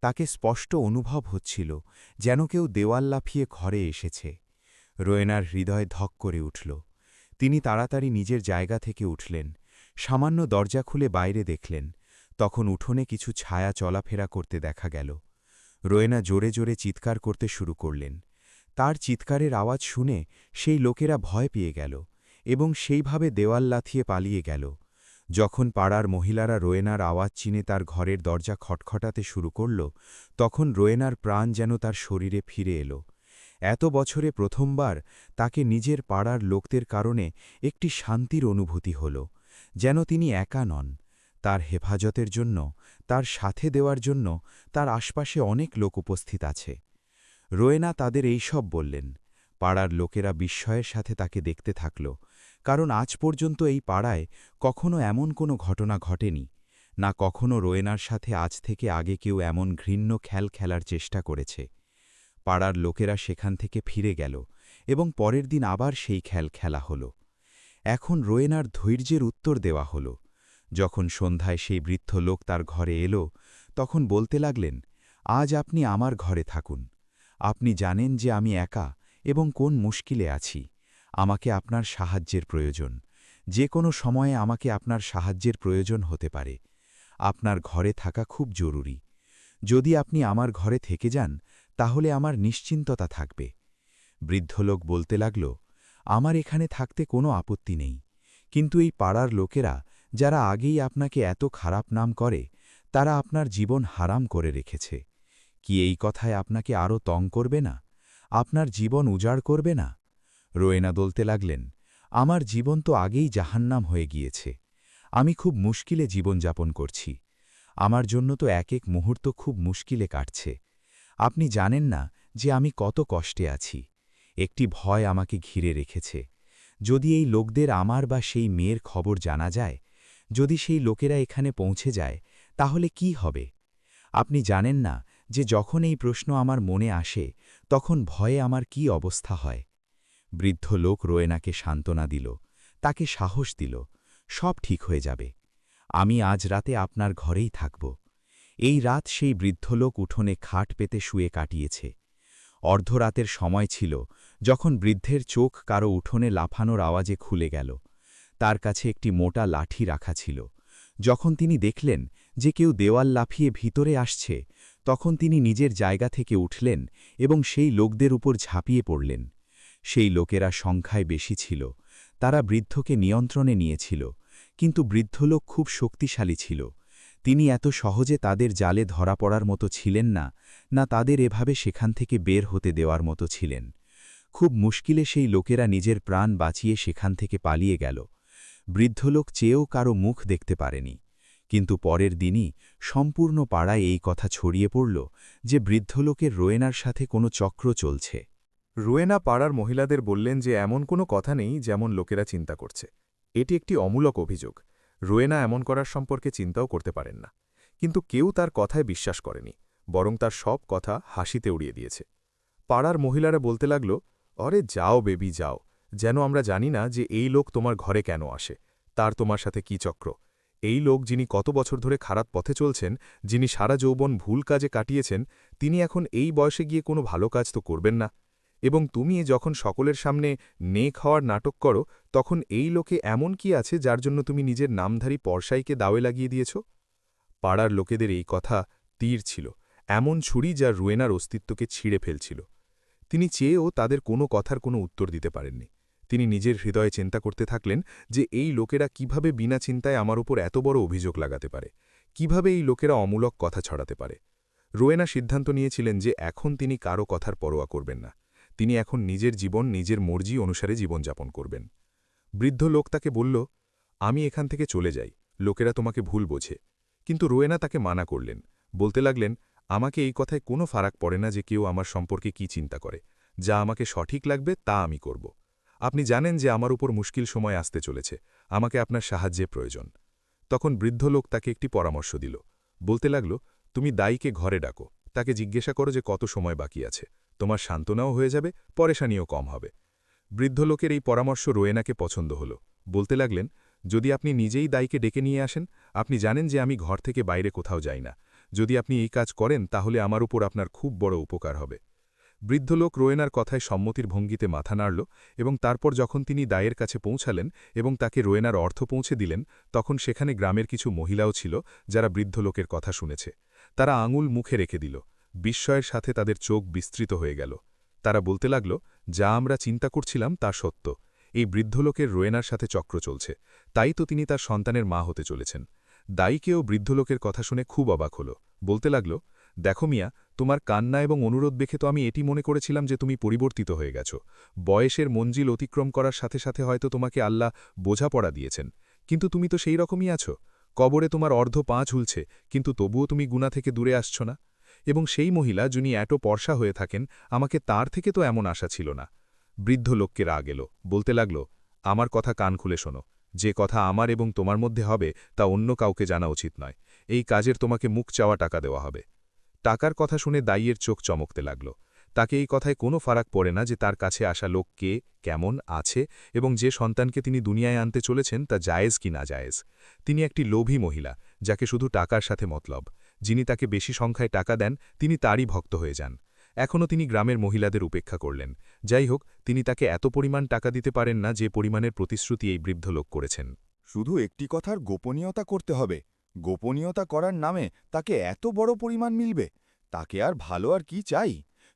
তাকে স্পষ্ট অনুভব হচ্ছিল যেন কেউ দেওয়াল লাফিয়ে ঘরে এসেছে। রোয়েনার হৃদয় ধক করে উঠল। তিনি তাড়াতাড়ি নিজের জায়গা থেকে উঠলেন। সামান্য দরজা খুলে বাইরে দেখলেন, তখন উঠোনে কিছু ছায়া চলাফেরা করতে দেখা গেল। রোয়েনা জোরে জোরে চিৎকার করতে শুরু করলেন। তার চিৎকারের আওয়াজ শুনে সেই লোকেরা ভয় পেয়ে গেল এবং সেইভাবে দেওয়াল লাথিয়ে পালিয়ে গেল। যখন পাড়ার মহিলারা রোয়েনার আওয়াজ চিনে তার ঘরের দরজা খটখটাতে শুরু করল, তখন রোয়েনার প্রাণ যেন তার শরীরে ফিরে এলো। এত বছরে প্রথমবার তাকে নিজের পাড়ার লোকদের কারণে একটি শান্তির অনুভূতি হল, যেন তিনি একা নন। তার হেফাজতের জন্য, তার সাথে দেওয়ার জন্য তার আশপাশে অনেক লোক উপস্থিত আছে। রোয়েনা তাদের এই সব বললেন। পাড়ার লোকেরা বিস্ময়ের সাথে তাকে দেখতে থাকল, কারণ আজ পর্যন্ত এই পাড়ায় কখনো এমন কোনো ঘটনা ঘটেনি, না কখনো রোয়েনার সাথে আজ থেকে আগে কেউ এমন ঘৃণ্য খেল খেলার চেষ্টা করেছে। পাড়ার লোকেরা সেখান থেকে ফিরে গেল এবং পরের দিন আবার সেই খেল খেলা হল। এখন রোয়েনার ধৈর্যের উত্তর দেওয়া হল। যখন সন্ধ্যায় সেই বৃদ্ধ লোক তার ঘরে এলো, তখন বলতে লাগলেন, আজ আপনি আমার ঘরে থাকুন। আপনি জানেন যে আমি একা এবং কোন মুশকিলে আছি। আমাকে আপনার সাহায্যের প্রয়োজন। যে কোনো সময়ে আমাকে আপনার সাহায্যের প্রয়োজন হতে পারে। আপনার ঘরে থাকা খুব জরুরি। যদি আপনি আমার ঘরে থেকে যান তাহলে আমার নিশ্চিন্ততা থাকবে। বৃদ্ধ লোক বলতে লাগল, আমার এখানে থাকতে কোনো আপত্তি নেই, কিন্তু এই পাড়ার লোকেরা যারা আগেই আপনাকে এত খারাপ নাম করে তারা আপনার জীবন হারাম করে রেখেছে। কি এই কথায় আপনাকে আরও তং করবে না? আপনার জীবন উজাড় করবে না? রোয়েনা বলতে লাগলেন, আমার জীবন তো আগেই জাহান্নাম হয়ে গিয়েছে। আমি খুব মুশকিলে জীবনযাপন করছি। আমার জন্য তো এক এক মুহূর্ত খুব মুশকিলে কাটছে। আপনি জানেন না যে আমি কত কষ্টে আছি। একটি ভয় আমাকে ঘিরে রেখেছে। যদি এই লোকদের আমার বা সেই মেয়ের খবর জানা যায়, যদি সেই লোকেরা এখানে পৌঁছে যায়, তাহলে কি হবে? আপনি জানেন না যে যখন এই প্রশ্ন আমার মনে আসে তখন ভয়ে আমার কি অবস্থা হয়। বৃদ্ধ লোক রোয়েনাকে সান্ত্বনা দিল, তাকে সাহস দিল, সব ঠিক হয়ে যাবে। আমি আজ রাতে আপনার ঘরেই থাকব। এই রাত সেই বৃদ্ধ লোক উঠোনে খাট পেতে শুয়ে কাটিয়েছে। অর্ধরাতের সময় ছিল যখন বৃদ্ধের চোখ কারো উঠোনে লাফানোর আওয়াজে খুলে গেল। তার কাছে একটি মোটা লাঠি রাখা ছিল। যখন তিনি দেখলেন যে কেউ দেওয়াল লাফিয়ে ভিতরে আসছে, তখন তিনি নিজের জায়গা থেকে উঠলেন এবং সেই লোকদের উপর ঝাঁপিয়ে পড়লেন। সেই লোকেরা সংখ্যায় বেশি ছিল। তারা বৃদ্ধকে নিয়ন্ত্রণে নিয়েছিল, কিন্তু বৃদ্ধ লোক খুব শক্তিশালী ছিল। তিনি এত সহজে তাদের জালে ধরা পড়ার মতো ছিলেন না, না তাদের এভাবে সেখান থেকে বের হতে দেওয়ার মতো ছিলেন। খুব মুশকিলে সেই লোকেরা নিজের প্রাণ বাঁচিয়ে সেখান থেকে পালিয়ে গেল। বৃদ্ধ লোক চেয়েও কারো মুখ দেখতে পারেনি। কিন্তু পরের দিনই সম্পূর্ণ পাড়ায় এই কথা ছড়িয়ে পড়ল যে বৃদ্ধ লোকের রোয়েনার সাথে কোনো চক্র চলছে। রোয়েনা পাড়ার মহিলাদের বললেন যে এমন কোনো কথা নেই যেমন লোকেরা চিন্তা করছে। এটি একটি অমূলক অভিযোগ। রোয়েনা এমন করার সম্পর্কে চিন্তাও করতে পারেন না। কিন্তু কেউ তার কথায় বিশ্বাস করেনি, বরং তার সব কথা হাসিতে উড়িয়ে দিয়েছে। পাড়ার মহিলারা বলতে লাগল, অরে যাও বেবি যাও, যেন আমরা জানি না যে এই লোক তোমার ঘরে কেন আসে, তার তোমার সাথে কি চক্র। এই লোক যিনি কত বছর ধরে খারাপ পথে চলছেন, যিনি সারা যৌবন ভুল কাজে কাটিয়েছেন, তিনি এখন এই বয়সে গিয়ে কোনো ভালো কাজ তো করবেন না। এবং তুমি যখন সকলের সামনে নেক হওয়ার নাটক করো, তখন এই লোকে এমন কি আছে যার জন্য তুমি নিজের নামধারী পরশাইকে দাওয়ে লাগিয়ে দিয়েছ? পাড়ার লোকেদের এই কথা তীর ছিল, এমন ছুরি যা রুয়েনার অস্তিত্বকে ছিঁড়ে ফেলছিল। তিনি চেয়েও তাদের কোনো কথার কোনো উত্তর দিতে পারেননি। তিনি নিজের হৃদয়ে চিন্তা করতে থাকলেন যে এই লোকেরা কিভাবে বিনা চিন্তায় আমার উপর এত বড় অভিযোগ লাগাতে পারে, কিভাবে এই লোকেরা অমূলক কথা ছড়াতে পারে। রোয়েনা সিদ্ধান্ত নিয়েছিলেন যে এখন তিনি কারো কথার পরোয়া করবেন না। তিনি এখন নিজের জীবন নিজের মর্জি অনুসারে জীবনযাপন করবেন। বৃদ্ধ লোক তাকে বলল, আমি এখান থেকে চলে যাই, লোকেরা তোমাকে ভুল বোঝে। কিন্তু রোয়েনা তাকে মানা করলেন, বলতে লাগলেন, আমাকে এই কথায় কোনো ফারাক পড়ে না যে কেউ আমার সম্পর্কে কি চিন্তা করে। যা আমাকে সঠিক লাগবে তা আমি করব। আপনি জানেন যে আমার উপর মুশকিল সময় আসতে চলেছে, আমাকে আপনার সাহায্যের প্রয়োজন। তখন বৃদ্ধ লোক তাকে একটি পরামর্শ দিল, বলতে লাগল, তুমি দাইকে ঘরে ডাকো, তাকে জিজ্ঞাসা করো যে কত সময় বাকি আছে। তোমার সান্ত্বনাও হয়ে যাবে, পরেশানিও কম হবে। বৃদ্ধ লোকের এই পরামর্শ রোয়েনাকে পছন্দ হল। বলতে লাগলেন, যদি আপনি নিজেই দাইকে ডেকে নিয়ে আসেন, আপনি জানেন যে আমি ঘর থেকে বাইরে কোথাও যাই না। যদি আপনি এই কাজ করেন তাহলে আমার উপর আপনার খুব বড় উপকার হবে। বৃদ্ধ লোক রোয়েনার কথায় সম্মতির ভঙ্গিতে মাথা নাড়ল এবং তারপর যখন তিনি দায়ের কাছে পৌঁছালেন এবং তাকে রোয়েনার অর্থ পৌঁছে দিলেন, তখন সেখানে গ্রামের কিছু মহিলাও ছিল যারা বৃদ্ধ লোকের কথা শুনেছে। তারা আঙুল মুখে রেখে দিল। বিস্ময়ের সাথে তাদের চোখ বিস্তৃত হয়ে গেল। তারা বলতে লাগল, যা আমরা চিন্তা করছিলাম তা সত্য। এই বৃদ্ধ লোকের রোয়েনার সাথে চক্র চলছে, তাই তো তিনি তার সন্তানের মা হতে চলেছেন। দাইকেও বৃদ্ধ লোকের কথা শুনে খুব অবাক হল। বলতে লাগল, দেখো মিয়া, তোমার কান্না এবং অনুরোধ দেখে তো আমি এটি মনে করেছিলাম যে তুমি পরিবর্তিত হয়ে গেছ। বয়সের মঞ্জিল অতিক্রম করার সাথে সাথে হয়তো তোমাকে আল্লাহ বোঝাপড়া দিয়েছেন, কিন্তু তুমি তো সেই রকমই আছো। কবরে তোমার অর্ধ পা ঝুলছে, কিন্তু তবুও তুমি গুণা থেকে দূরে আসছ না। এবং সেই মহিলা যিনি এত পর্ষা হয়ে থাকেন, আমাকে তার থেকে তো এমন আশা ছিল না। বৃদ্ধ লোককে রাগ এল, বলতে লাগল, আমার কথা কান খুলে শোনো। যে কথা আমার এবং তোমার মধ্যে হবে তা অন্য কাউকে জানা উচিত নয়। এই কাজের তোমাকে মুখ চাওয়া টাকা দেওয়া হবে। টাকার কথা শুনে দাইয়ের চোখ চমকতে লাগল। তাকে এই কথায় কোনো ফারাক পড়ে না যে তার কাছে আসা লোক কে, কেমন আছে এবং যে সন্তানকে তিনি দুনিয়ায় আনতে চলেছেন তা জায়েজ কি না জায়েজ। তিনি একটি লোভী মহিলা, যাকে শুধু টাকার সাথে মতলব। যিনি তাকে বেশি সংখ্যায় টাকা দেন তিনি তারই ভক্ত হয়ে যান। এখনও তিনি গ্রামের মহিলাদের উপেক্ষা করলেন। যাই হোক, তিনি তাকে এত পরিমাণ টাকা দিতে পারেন না যে পরিমাণের প্রতিশ্রুতি এই বৃদ্ধ লোক করেছেন। শুধু একটি কথার গোপনীয়তা করতে হবে। গোপনীয়তা করার নামে তাকে এত বড় পরিমাণ মিলবে, তাকে আর ভালো আর কি চাই।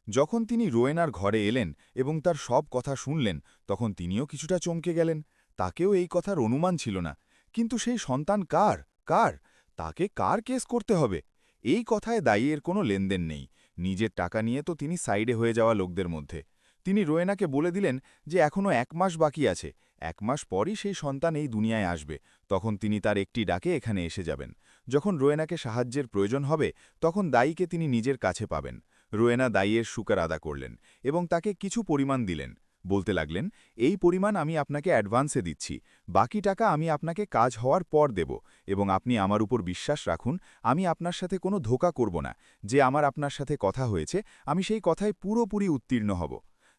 যখন তিনি রোয়েনার ঘরে এলেন এবং তার সব কথা শুনলেন, তখন তিনিও কিছুটা চমকে গেলেন। তাকেও এই কথার অনুমান ছিল না। কিন্তু সেই সন্তান কার কার তাকে কার কেস করতে হবে? এই কথায় দায়ীর কোনো লেনদেন নেই। নিজের টাকা নিয়ে তো তিনি সাইডে হয়ে যাওয়া লোকদের মধ্যে। তিনি রোয়েনাকে বলে দিলেন যে এখনও 1 মাস বাকি আছে, 1 মাস পরই সেই সন্তান এই দুনিয়ায় আসবে। তখন তিনি তার একটি ডাকে এখানে এসে যাবেন। যখন রোয়েনাকে সাহায্যের প্রয়োজন হবে, তখন দায়ীকে তিনি নিজের কাছে পাবেন। রোয়েনা দায়ীর শুকর আদা করলেন এবং তাকে কিছু পরিমাণ দিলেন। বলতে লাগলেন, এই পরিমাণ আমি আপনাকে অ্যাডভান্সে দিচ্ছি, বাকি টাকা আমি আপনাকে কাজ হওয়ার পর দেব, এবং আপনি আমার উপর বিশ্বাস রাখুন, আমি আপনার সাথে কোনো ধোঁকা করব না। যে আমার আপনার সাথে কথা হয়েছে, আমি সেই কথায় পুরোপুরি উত্তীর্ণ হব।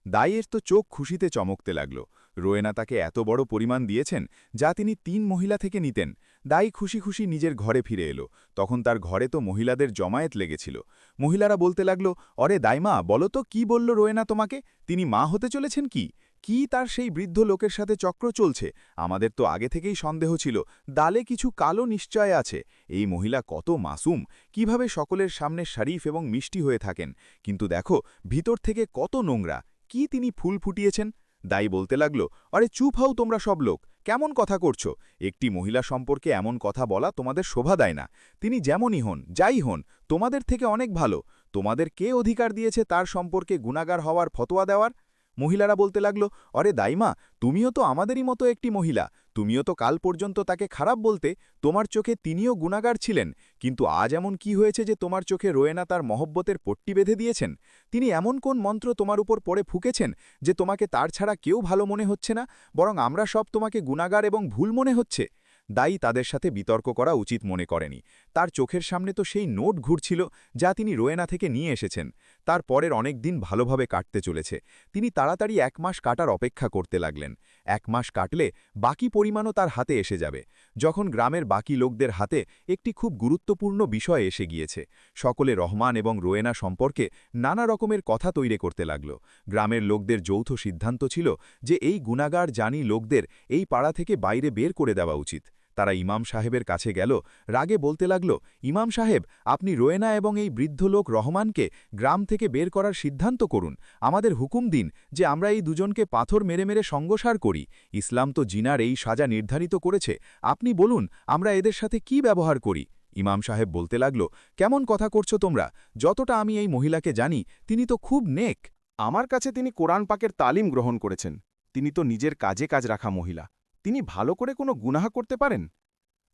দাইয়ের তো চোখ খুশিতে চমকতে লাগল। রোয়েনা তাকে এত বড় পরিমাণ দিয়েছেন যা তিনি 3 মহিলা থেকে নিতেন। দাই খুশি খুশি নিজের ঘরে ফিরে এলো। তখন তার ঘরে তো মহিলাদের জমায়েত লেগেছিল। মহিলারা বলতে লাগল, অরে দাইমা, বলো তো কি বলল রোয়েনা তোমাকে? তিনি মা হতে চলেছেন কি? কি তার সেই বৃদ্ধ লোকের সাথে চক্র চলছে? আমাদের তো আগে থেকেই সন্দেহ ছিল, দালে কিছু কালো নিশ্চয় আছে। এই মহিলা কত মাসুম, কিভাবে সকলের সামনে শরীফ এবং মিষ্টি হয়ে থাকেন, কিন্তু দেখো ভিতর থেকে কত নোংরা। কি তিনি ফুল ফুটিয়েছেন? দাই বলতে লাগল, আরে চুপ হও তোমরা সব লোক, কেমন কথা করছো? একটি মহিলা সম্পর্কে এমন কথা বলা তোমাদের শোভা দেয় না। তিনি যেমনই হন, যাই হন, তোমাদের থেকে অনেক ভালো। তোমাদের কে অধিকার দিয়েছে তার সম্পর্কে গুনাগার হওয়ার ফতোয়া দেওয়ার? মহিলারা বলতে লাগল, আরে দাইমা, তুমিও তো আমাদেরই মতো একটি মহিলা, তুমিও তো কাল পর্যন্ত তাকে খারাপ বলতে, তোমার চোখে তিনিও গুনাগার ছিলেন, কিন্তু আজ এমন কি হয়েছে যে তোমার চোখে রোয়েনা তার মহব্বতের পট্টি বেঁধে দিয়েছেন? তিনি এমন কোন মন্ত্র তোমার উপর পড়ে ফুঁকেছেন যে তোমাকে তার ছাড়া কেউ ভালো মনে হচ্ছে না, বরং আমরা সব তোমাকে গুনাগার এবং ভুল মনে হচ্ছে? দায়ী তাদের সাথে বিতর্ক করা উচিত মনে করেনি। তার চোখের সামনে তো সেই নোট ঘুরছিল যা তিনি রোয়েনা থেকে নিয়ে এসেছেন। তার পরের অনেক দিন ভালোভাবে কাটতে চলেছে। তিনি তাড়াতাড়ি 1 মাস কাটার অপেক্ষা করতে লাগলেন। 1 মাস কাটলে বাকি পরিমাণও তার হাতে এসে যাবে। যখন গ্রামের বাকি লোকদের হাতে একটি খুব গুরুত্বপূর্ণ বিষয় এসে গিয়েছে, সকলে রহমান এবং রোয়েনা সম্পর্কে নানা রকমের কথা তৈরি করতে লাগল। গ্রামের লোকদের যৌথ সিদ্ধান্ত ছিল যে এই গুনাগার জানি লোকদের এই পাড়া থেকে বাইরে বের করে দেওয়া উচিত। তারা ইমাম সাহেবের কাছে গেল, রাগে বলতে লাগল, ইমাম সাহেব, আপনি রোয়েনা এবং এই বৃদ্ধ লোক রহমানকে গ্রাম থেকে বের করার সিদ্ধান্ত করুন। আমাদের হুকুম দিন যে আমরা এই দুজনকে পাথর মেরে মেরে সংগসার করি। ইসলাম তো জিনার এই সাজা নির্ধারিত করেছে, আপনি বলুন আমরা এদের সাথে কি ব্যবহার করি? ইমাম সাহেব বলতে লাগল, কেমন কথা করছো তোমরা? যতটা আমি এই মহিলাকে জানি, তিনি তো খুব নেক। আমার কাছে তিনি কোরআন পাকের তালিম গ্রহণ করেছেন। তিনি তো নিজের কাজে কাজ রাখা মহিলা, তিনি ভালো করে কোনো গুনাহা করতে পারেন?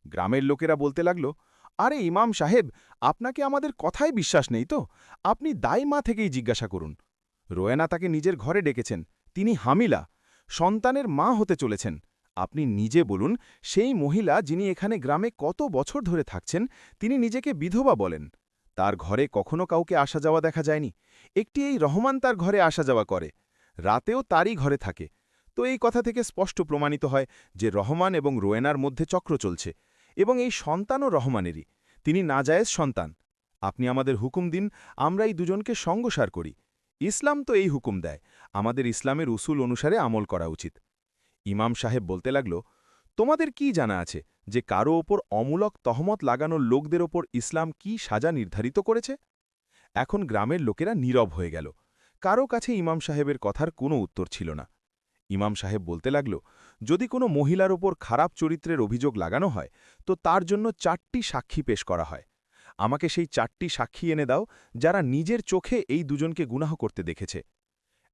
গ্রামের লোকেরা বলতে লাগল, আরে ইমাম সাহেব, আপনাকে আমাদের কথায় বিশ্বাস নেই তো? আপনি দাইমা থেকেই জিজ্ঞাসা করুন। রোয়েনা তাকে নিজের ঘরে ডেকেছেন, তিনি হামিলা, সন্তানের মা হতে চলেছেন। আপনি নিজে বলুন, সেই মহিলা যিনি এখানে গ্রামে কত বছর ধরে থাকছেন, তিনি নিজেকে বিধবা বলেন। তার ঘরে কখনো কাউকে আসা যাওয়া দেখা যায়নি। একটি এই রহমান তার ঘরে আসা যাওয়া করে, রাতেও তারই ঘরে থাকে। তো এই কথা থেকে স্পষ্ট প্রমাণিত হয় যে রহমান এবং রোয়েনার মধ্যে চক্র চলছে, এবং এই সন্তানও রহমানেরই। তিনি নাজায়েজ সন্তান। আপনি আমাদের হুকুম দিন, আমরা এই দুজনকে সংগসার করি। ইসলাম তো এই হুকুম দেয়, আমাদের ইসলামের উসুল অনুসারে আমল করা উচিত। ইমাম সাহেব বলতে লাগল, তোমাদের কি জানা আছে যে কারো ওপর অমূলক তহমত লাগানোর লোকদের ওপর ইসলাম কি সাজা নির্ধারিত করেছে? এখন গ্রামের লোকেরা নীরব হয়ে গেল। কারো কাছে ইমাম সাহেবের কথার কোনো উত্তর ছিল না। ইমাম সাহেব বলতে লাগল, যদি কোনো মহিলার ওপর খারাপ চরিত্রের অভিযোগ লাগানো হয়, তো তার জন্য 4টি সাক্ষী পেশ করা হয়। আমাকে সেই 4টি সাক্ষী এনে দাও যারা নিজের চোখে এই দুজনকে গুনাহ করতে দেখেছে।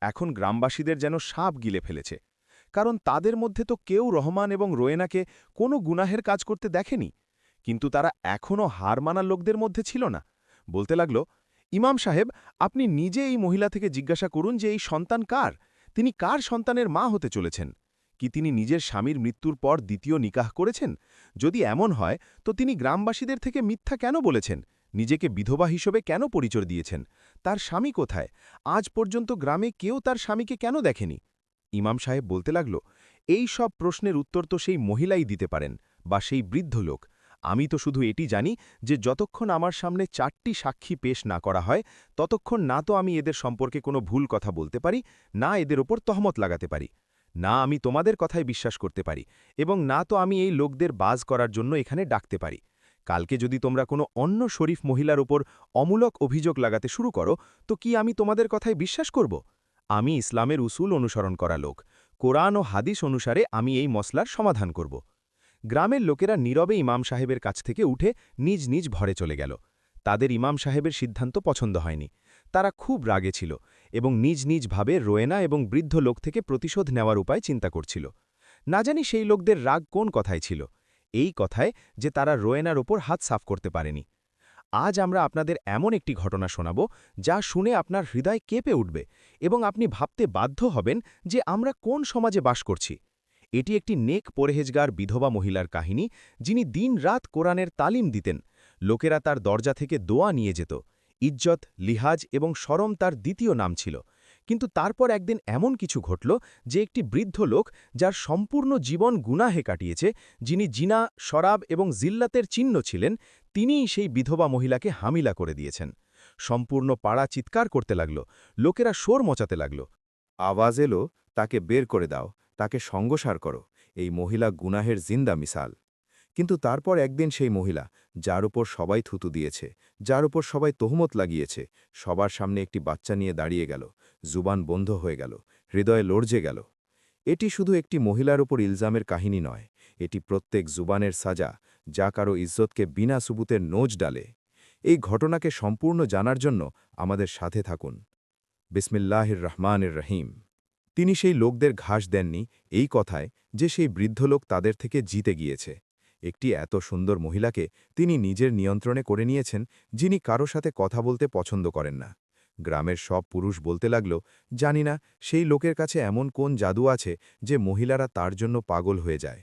এখন গ্রামবাসীদের যেন সাপ গিলে ফেলেছে, কারণ তাদের মধ্যে তো কেউ রহমান এবং রোয়েনাকে কোনো গুনাহের কাজ করতে দেখেনি। কিন্তু তারা এখনও হার মানার লোকদের মধ্যে ছিল না। বলতে লাগল, ইমাম সাহেব, আপনি নিজে এই মহিলা থেকে জিজ্ঞাসা করুন যে এই সন্তান কার, তিনি কার সন্তানের মা হতে চলেছেন। কি তিনি নিজের স্বামীর মৃত্যুর পর দ্বিতীয় নিকাহ করেছেন? যদি এমন হয় তো তিনি গ্রামবাসীদের থেকে মিথ্যা কেন বলেছেন? নিজেকে বিধবা হিসেবে কেন পরিচয় দিয়েছেন? তার স্বামী কোথায়? আজ পর্যন্ত গ্রামে কেউ তার স্বামীকে কেন দেখেনি? ইমাম সাহেব বলতে লাগল, এই সব প্রশ্নের উত্তর তো সেই মহিলাই দিতে পারেন, বা সেই বৃদ্ধ লোক। আমি তো শুধু এটি জানি যে যতক্ষণ আমার সামনে 4টি সাক্ষী পেশ না করা হয় ততক্ষণ না তো আমি এদের সম্পর্কে কোনো ভুল কথা বলতে পারি, না এদের ওপর তহমত লাগাতে পারি, না আমি তোমাদের কথায় বিশ্বাস করতে পারি, এবং না তো আমি এই লোকদের বাজ করার জন্য এখানে ডাকতে পারি। কালকে যদি তোমরা কোনো অন্য শরীফ মহিলার ওপর অমূলক অভিযোগ লাগাতে শুরু করো তো কি আমি তোমাদের কথায় বিশ্বাস করব? আমি ইসলামের উসুল অনুসরণ করা লোক, কোরআন ও হাদিস অনুসারে আমি এই মসলার সমাধান করব। গ্রামের লোকেরা নীরবে ইমাম সাহেবের কাছ থেকে উঠে নিজ নিজ ঘরে চলে গেল। তাদের ইমাম সাহেবের সিদ্ধান্ত পছন্দ হয়নি। তারা খুব রাগে ছিল এবং নিজ নিজ ভাবে রোয়েনা এবং বৃদ্ধ লোক থেকে প্রতিশোধ নেওয়ার উপায় চিন্তা করছিল। না জানি সেই লোকদের রাগ কোন কথায় ছিল, এই কথায় যে তারা রোয়েনার ওপর হাত সাফ করতে পারেনি। আজ আমরা আপনাদের এমন একটি ঘটনা শোনাব যা শুনে আপনার হৃদয় কেঁপে উঠবে এবং আপনি ভাবতে বাধ্য হবেন যে আমরা কোন সমাজে বাস করছি। এটি একটি নেক পরহেজগার বিধবা মহিলার কাহিনী, যিনি দিন-রাত কোরআনের তালিম দিতেন। লোকেরা তার দরজা থেকে দোয়া নিয়ে যেত। ইজ্জত, লিহাজ এবং শরম তার দ্বিতীয় নাম ছিল। কিন্তু তারপর একদিন এমন কিছু ঘটল যে একটি বৃদ্ধ লোক, যার সম্পূর্ণ জীবন গুনাহে কাটিয়েছে, যিনি জিনা, শরাব এবং জিল্লাতের চিহ্ন ছিলেন, তিনিই সেই বিধবা মহিলাকে হামিলা করে দিয়েছেন। সম্পূর্ণ পাড়া চিৎকার করতে লাগল, লোকেরা শোর মচাতে লাগল। আওয়াজ এলো, তাকে বের করে দাও, তাকে সঙ্গসার করো, এই মহিলা গুনাহের জিন্দা মিসাল। কিন্তু তারপর একদিন সেই মহিলা, যার উপর সবাই থুতু দিয়েছে, যার উপর সবাই তহমত লাগিয়েছে, সবার সামনে একটি বাচ্চা নিয়ে দাঁড়িয়ে গেল, জুবান বন্ধ হয়ে গেল, হৃদয়ে লড়জে গেল। এটি শুধু একটি মহিলার উপর ইলজামের কাহিনী নয়, এটি প্রত্যেক জুবানের সাজা, যা কারো ইজ্জতকে বিনা সুবুতের নোজ ডালে। এই ঘটনাকে সম্পূর্ণ জানার জন্য আমাদের সাথে থাকুন। বিসমিল্লাহির রহমানির রহিম। তিনি সেই লোকদের ঘাস দেননি এই কথায় যে সেই বৃদ্ধ লোক তাদের থেকে জিতে গিয়েছে। একটি এত সুন্দর মহিলাকে তিনি নিজের নিয়ন্ত্রণে করে নিয়েছেন, যিনি কারো সাথে কথা বলতে পছন্দ করেন না। গ্রামের সব পুরুষ বলতে লাগল, জানি না সেই লোকের কাছে এমন কোন জাদু আছে যে মহিলারা তার জন্য পাগল হয়ে যায়।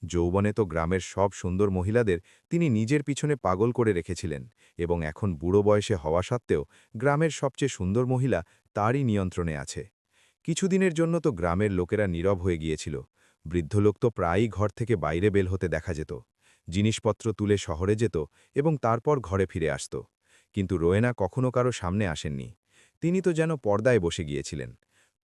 যৌবনে তো গ্রামের সব সুন্দর মহিলাদের তিনি নিজের পিছনে পাগল করে রেখেছিলেন, এবং এখন বুড়ো বয়সে হওয়া সত্ত্বেও গ্রামের সবচেয়ে সুন্দর মহিলা তারই নিয়ন্ত্রণে আছে। কিছুদিনের জন্য তো গ্রামের লোকেরা নীরব হয়ে গিয়েছিল। বৃদ্ধ লোক তো প্রায়ই ঘর থেকে বাইরে বের হতে দেখা যেত, জিনিসপত্র তুলে শহরে যেত এবং তারপর ঘরে ফিরে আসত। কিন্তু রোয়েনা কখনো কারো সামনে আসেননি। তিনি তো যেন পর্দায় বসে গিয়েছিলেন।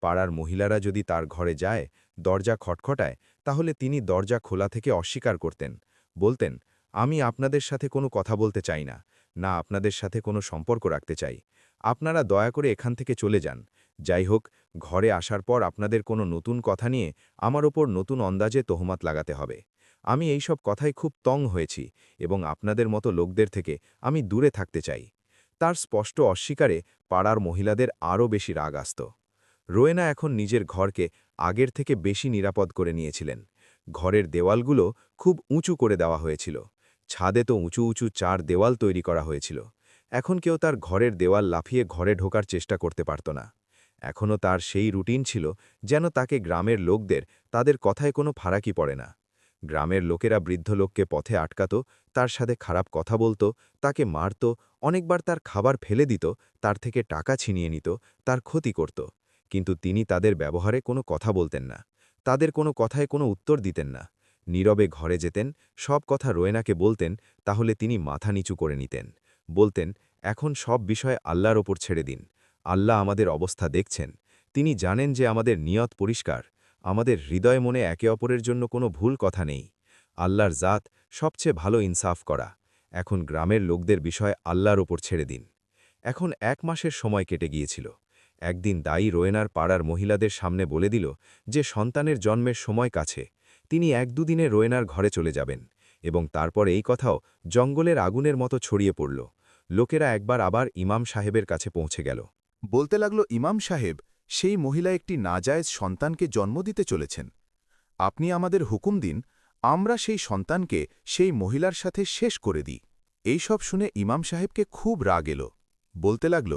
পাড়ার মহিলারা যদি তার ঘরে যায়, দরজা খটখটায়, তাহলে তিনি দরজা খোলা থেকে অস্বীকার করতেন, বলতেন, আমি আপনাদের সাথে কোনো কথা বলতে চাই না, না আপনাদের সাথে কোনো সম্পর্ক রাখতে চাই। আপনারা দয়া করে এখান থেকে চলে যান। যাই হোক, ঘরে আসার পর আপনাদের কোনো নতুন কথা নিয়ে আমার ওপর নতুন অন্দাজে তোহমাত লাগাতে হবে। আমি এই সব কথায় খুব তং হয়েছি এবং আপনাদের মতো লোকদের থেকে আমি দূরে থাকতে চাই। তার স্পষ্ট অস্বীকারে পাড়ার মহিলাদের আরও বেশি রাগ আসত। রোয়েনা এখন নিজের ঘরকে আগের থেকে বেশি নিরাপদ করে নিয়েছিলেন। ঘরের দেওয়ালগুলো খুব উঁচু করে দেওয়া হয়েছিল। ছাদে তো উঁচু উঁচু 4 দেওয়াল তৈরি করা হয়েছিল। এখন কেউ তার ঘরের দেওয়াল লাফিয়ে ঘরে ঢোকার চেষ্টা করতে পারত না। এখনও তার সেই রুটিন ছিল যেন তাকে গ্রামের লোকদের তাদের কথায় কোনো ফারাকি পড়ে না। গ্রামের লোকেরা বৃদ্ধ লোককে পথে আটকাত, তার সাথে খারাপ কথা বলত, তাকে মারত, অনেকবার তার খাবার ফেলে দিত, তার থেকে টাকা ছিনিয়ে নিত, তার ক্ষতি করত। কিন্তু তিনি তাদের ব্যবহারে কোনো কথা বলতেন না, তাদের কোনো কথায় কোনো উত্তর দিতেন না। নীরবে ঘরে যেতেন, সব কথা রোয়েনাকে বলতেন, তাহলে তিনি মাথা নিচু করে নিতেন, বলতেন, এখন সব বিষয় আল্লাহর ওপর ছেড়ে দিন। আল্লাহ আমাদের অবস্থা দেখছেন, তিনি জানেন যে আমাদের নিয়ত পরিষ্কার, আমাদের হৃদয় মনে একে অপরের জন্য কোনো ভুল কথা নেই। আল্লাহর জাত সবচেয়ে ভালো ইনসাফ করা। এখন গ্রামের লোকদের বিষয় আল্লাহর ওপর ছেড়ে দিন। এখন 1 মাসের সময় কেটে গিয়েছিল। একদিন দায়ী রোয়েনার পাড়ার মহিলাদের সামনে বলে দিল যে সন্তানের জন্মের সময় কাছে, তিনি 1-2 দিনে রোয়েনার ঘরে চলে যাবেন, এবং তারপর এই কথাও জঙ্গলের আগুনের মতো ছড়িয়ে পড়ল। লোকেরা একবার আবার ইমাম সাহেবের কাছে পৌঁছে গেল। বলতে লাগল, ইমাম সাহেব, সেই মহিলা একটি নাজায়েজ সন্তানকে জন্ম দিতে চলেছেন। আপনি আমাদের হুকুম দিন, আমরা সেই সন্তানকে সেই মহিলার সাথে শেষ করে দিই। এই সব শুনে ইমাম সাহেবকে খুব রাগ এলো। বলতে লাগল,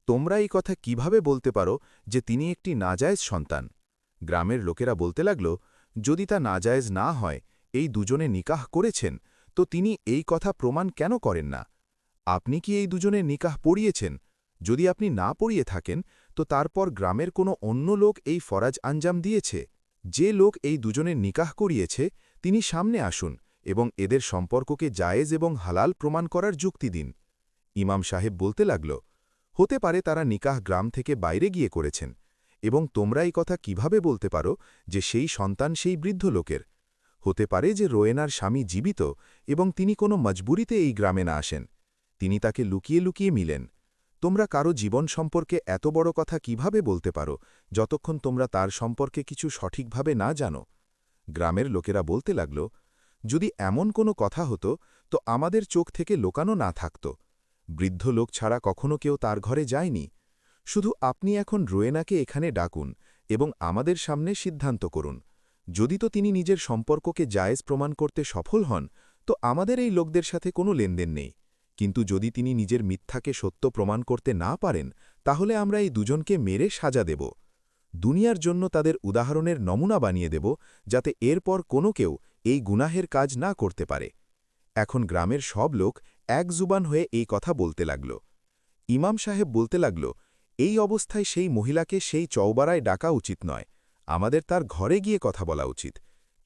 তোমরা এই কথা কিভাবে বলতে পারো যে তিনি একটি নাজায়েজ সন্তান? গ্রামের লোকেরা বলতে লাগল, যদি তা নাজায়েজ না হয়, এই দুজনে নিকাহ করেছেন, তো তিনি এই কথা প্রমাণ কেন করেন না? আপনি কি এই দুজনের নিকাহ পড়িয়েছেন? যদি আপনি না পড়িয়ে থাকেন, তো তারপর গ্রামের কোনো অন্য লোক এই ফরাজ আঞ্জাম দিয়েছে। যে লোক এই দুজনের নিকাহ করিয়েছে তিনি সামনে আসুন, এবং এদের সম্পর্ককে জায়েজ এবং হালাল প্রমাণ করার যুক্তি দিন। ইমাম সাহেব বলতে লাগল, হতে পারে তারা নিকাহ গ্রাম থেকে বাইরে গিয়ে করেছেন, এবং তোমরা এই কথা কিভাবে বলতে পারো যে সেই সন্তান সেই বৃদ্ধ লোকের? হতে পারে যে রোয়েনার স্বামী জীবিত এবং তিনি কোনো মজবুরিতে এই গ্রামে না আসেন, তিনি তাকে লুকিয়ে লুকিয়ে মিলেন। তোমরা কারো জীবন সম্পর্কে এত বড় কথা কিভাবে বলতে পারো যতক্ষণ তোমরা তার সম্পর্কে কিছু সঠিকভাবে না জানো? গ্রামের লোকেরা বলতে লাগল, যদি এমন কোনো কথা হতো তো আমাদের চোখ থেকে লোকানো না থাকত। বৃদ্ধ লোক ছাড়া কখনো কেউ তার ঘরে যায়নি। শুধু আপনি এখন রোয়েনাকে এখানে ডাকুন এবং আমাদের সামনে সিদ্ধান্ত করুন। যদি তো তিনি নিজের সম্পর্ককে জায়েজ প্রমাণ করতে সফল হন তো আমাদের এই লোকদের সাথে কোনো লেনদেন নেই, কিন্তু যদি তিনি নিজের মিথ্যাকে সত্য প্রমাণ করতে না পারেন তাহলে আমরা এই দুজনকে মেরে সাজা দেব। দুনিয়ার জন্য তাদের উদাহরণের নমুনা বানিয়ে দেব, যাতে এরপর কোনো কেউ এই গুনাহের কাজ না করতে পারে। এখন গ্রামের সব লোক এক জুবান হয়ে এই কথা বলতে লাগল। ইমাম সাহেব বলতে লাগল, এই অবস্থায় সেই মহিলাকে সেই চৌবারায় ডাকা উচিত নয়, আমাদের তার ঘরে গিয়ে কথা বলা উচিত।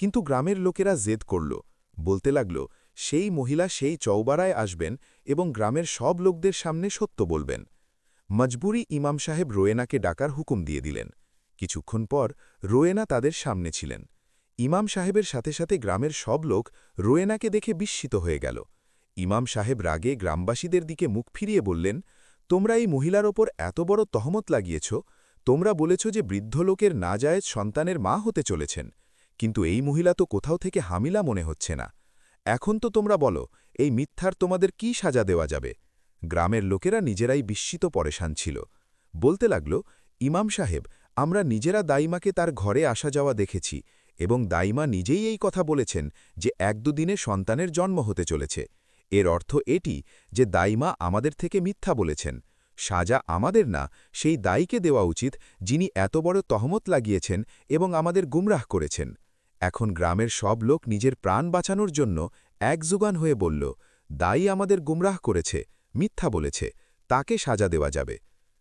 কিন্তু গ্রামের লোকেরা জেদ করল, বলতে লাগল, সেই মহিলা সেই চৌবারায় আসবেন এবং গ্রামের সব লোকদের সামনে সত্য বলবেন। মজবুরি ইমাম সাহেব রোয়েনাকে ডাকার হুকুম দিয়ে দিলেন। কিছুক্ষণ পর রোয়েনা তাদের সামনে ছিলেন। ইমাম সাহেবের সাথে সাথে গ্রামের সব লোক রোয়েনাকে দেখে বিস্মিত হয়ে গেল। ইমাম সাহেব রাগে গ্রামবাসীদের দিকে মুখ ফিরিয়ে বললেন, তোমরা এই মহিলার ওপর এত বড় তহমত লাগিয়েছ। তোমরা বলেছ যে বৃদ্ধ লোকের নাজায়েজ সন্তানের মা হতে চলেছেন, কিন্তু এই মহিলা তো কোথাও থেকে হামিলা মনে হচ্ছে না। এখন তো তোমরা বলো, এই মিথ্যার তোমাদের কি সাজা দেওয়া যাবে? গ্রামের লোকেরা নিজেরাই বিস্মিত পরেশান ছিল। বলতে লাগল, ইমাম সাহেব, আমরা নিজেরা দাইমাকে তার ঘরে আসা যাওয়া দেখেছি এবং দাইমা নিজেই এই কথা বলেছেন যে এক দুদিনে সন্তানের জন্ম হতে চলেছে। এর অর্থ এটি যে দাইমা আমাদের থেকে মিথ্যা বলেছেন। সাজা আমাদের না, সেই দায়ীকে দেওয়া উচিত যিনি এত বড় তহমত লাগিয়েছেন এবং আমাদের গুমরাহ করেছেন। এখন গ্রামের সব লোক নিজের প্রাণ বাঁচানোর জন্য একজোগান হয়ে বলল, দায়ী আমাদের গুমরাহ করেছে, মিথ্যা বলেছে, তাকে সাজা দেওয়া যাবে।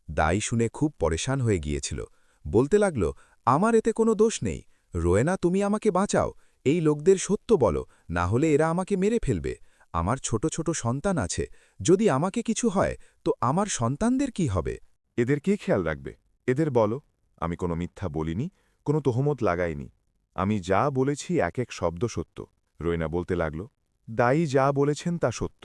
দায়ী শুনে খুব পরেশান হয়ে গিয়েছিল। বলতে লাগল, আমার এতে কোনো দোষ নেই। রোয়েনা, তুমি আমাকে বাঁচাও, এই লোকদের সত্য বলো, না হলে এরা আমাকে মেরে ফেলবে। আমার ছোট ছোট সন্তান আছে, যদি আমাকে কিছু হয় তো আমার সন্তানদের কি হবে? এদের কে খেয়াল রাখবে? এদের বলো, আমি কোনো মিথ্যা বলিনি, কোনো তহমত লাগাইনি। আমি যা বলেছি এক এক শব্দ সত্য। রোয়েনা বলতে লাগল, দায়ী যা বলেছেন তা সত্য।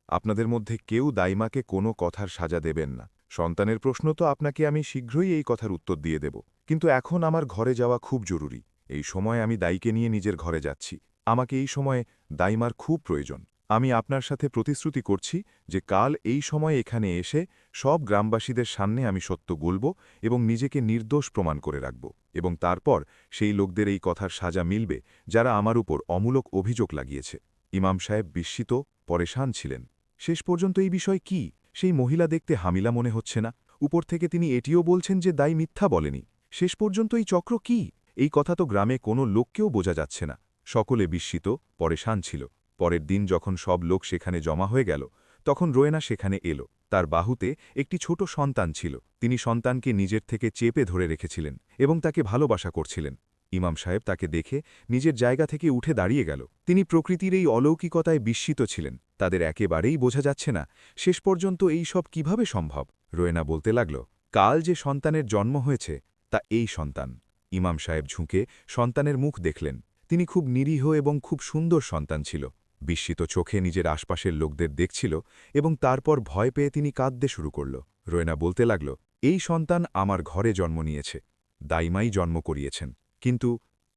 আপনাদের মধ্যে কেউ দাইমাকে কোনো কথার সাজা দেবেন না। সন্তানের প্রশ্ন তো আপনাকে আমি শীঘ্রই এই কথার উত্তর দিয়ে দেব, কিন্তু এখন আমার ঘরে যাওয়া খুব জরুরি। এই সময় আমি দায়ীকে নিয়ে নিজের ঘরে যাচ্ছি। আমাকে এই সময়ে দাইমার খুব প্রয়োজন। আমি আপনার সাথে প্রতিশ্রুতি করছি যে কাল এই সময় এখানে এসে সব গ্রামবাসীদের সামনে আমি সত্য বলব এবং নিজেকে নির্দোষ প্রমাণ করে রাখব, এবং তারপর সেই লোকদের এই কথার সাজা মিলবে যারা আমার উপর অমূলক অভিযোগ লাগিয়েছে। ইমাম সাহেব বিস্মিত, পরেশান ছিলেন। শেষ পর্যন্ত এই বিষয় কি? সেই মহিলা দেখতে হামিলা মনে হচ্ছে না। উপর থেকে তিনি এটিও বলছেন যে দায়ী মিথ্যা বলেনি। শেষ পর্যন্ত এই চক্র কি? এই কথা তো গ্রামে কোনো লোককেও বোঝা যাচ্ছে না। সকলে বিস্মিত, পরেশান ছিল। পরের দিন যখন সব লোক সেখানে জমা হয়ে গেল, তখন রোয়েনা সেখানে এলো। তার বাহুতে একটি ছোট সন্তান ছিল। তিনি সন্তানকে নিজের থেকে চেপে ধরে রেখেছিলেন এবং তাকে ভালোবাসা করছিলেন। ইমাম সাহেব তাকে দেখে নিজের জায়গা থেকে উঠে দাঁড়িয়ে গেল। তিনি প্রকৃতির এই অলৌকিকতায় বিস্মিত ছিলেন। তাদের একেবারেই বোঝা যাচ্ছে না শেষ পর্যন্ত এই সব কিভাবে সম্ভব। রোয়েনা বলতে লাগল, কাল যে সন্তানের জন্ম হয়েছে তা এই সন্তান। ইমাম সাহেব ঝুঁকে সন্তানের মুখ দেখলেন। তিনি খুব নিরীহ এবং খুব সুন্দর সন্তান ছিল। বিস্মিত চোখে নিজের আশপাশের লোকদের দেখছিল এবং তারপর ভয় পেয়ে তিনি কাঁদতে শুরু করল। রোয়েনা বলতে লাগল, এই সন্তান আমার ঘরে জন্ম নিয়েছে, দাইমাই জন্ম করিয়েছেন, কিন্তু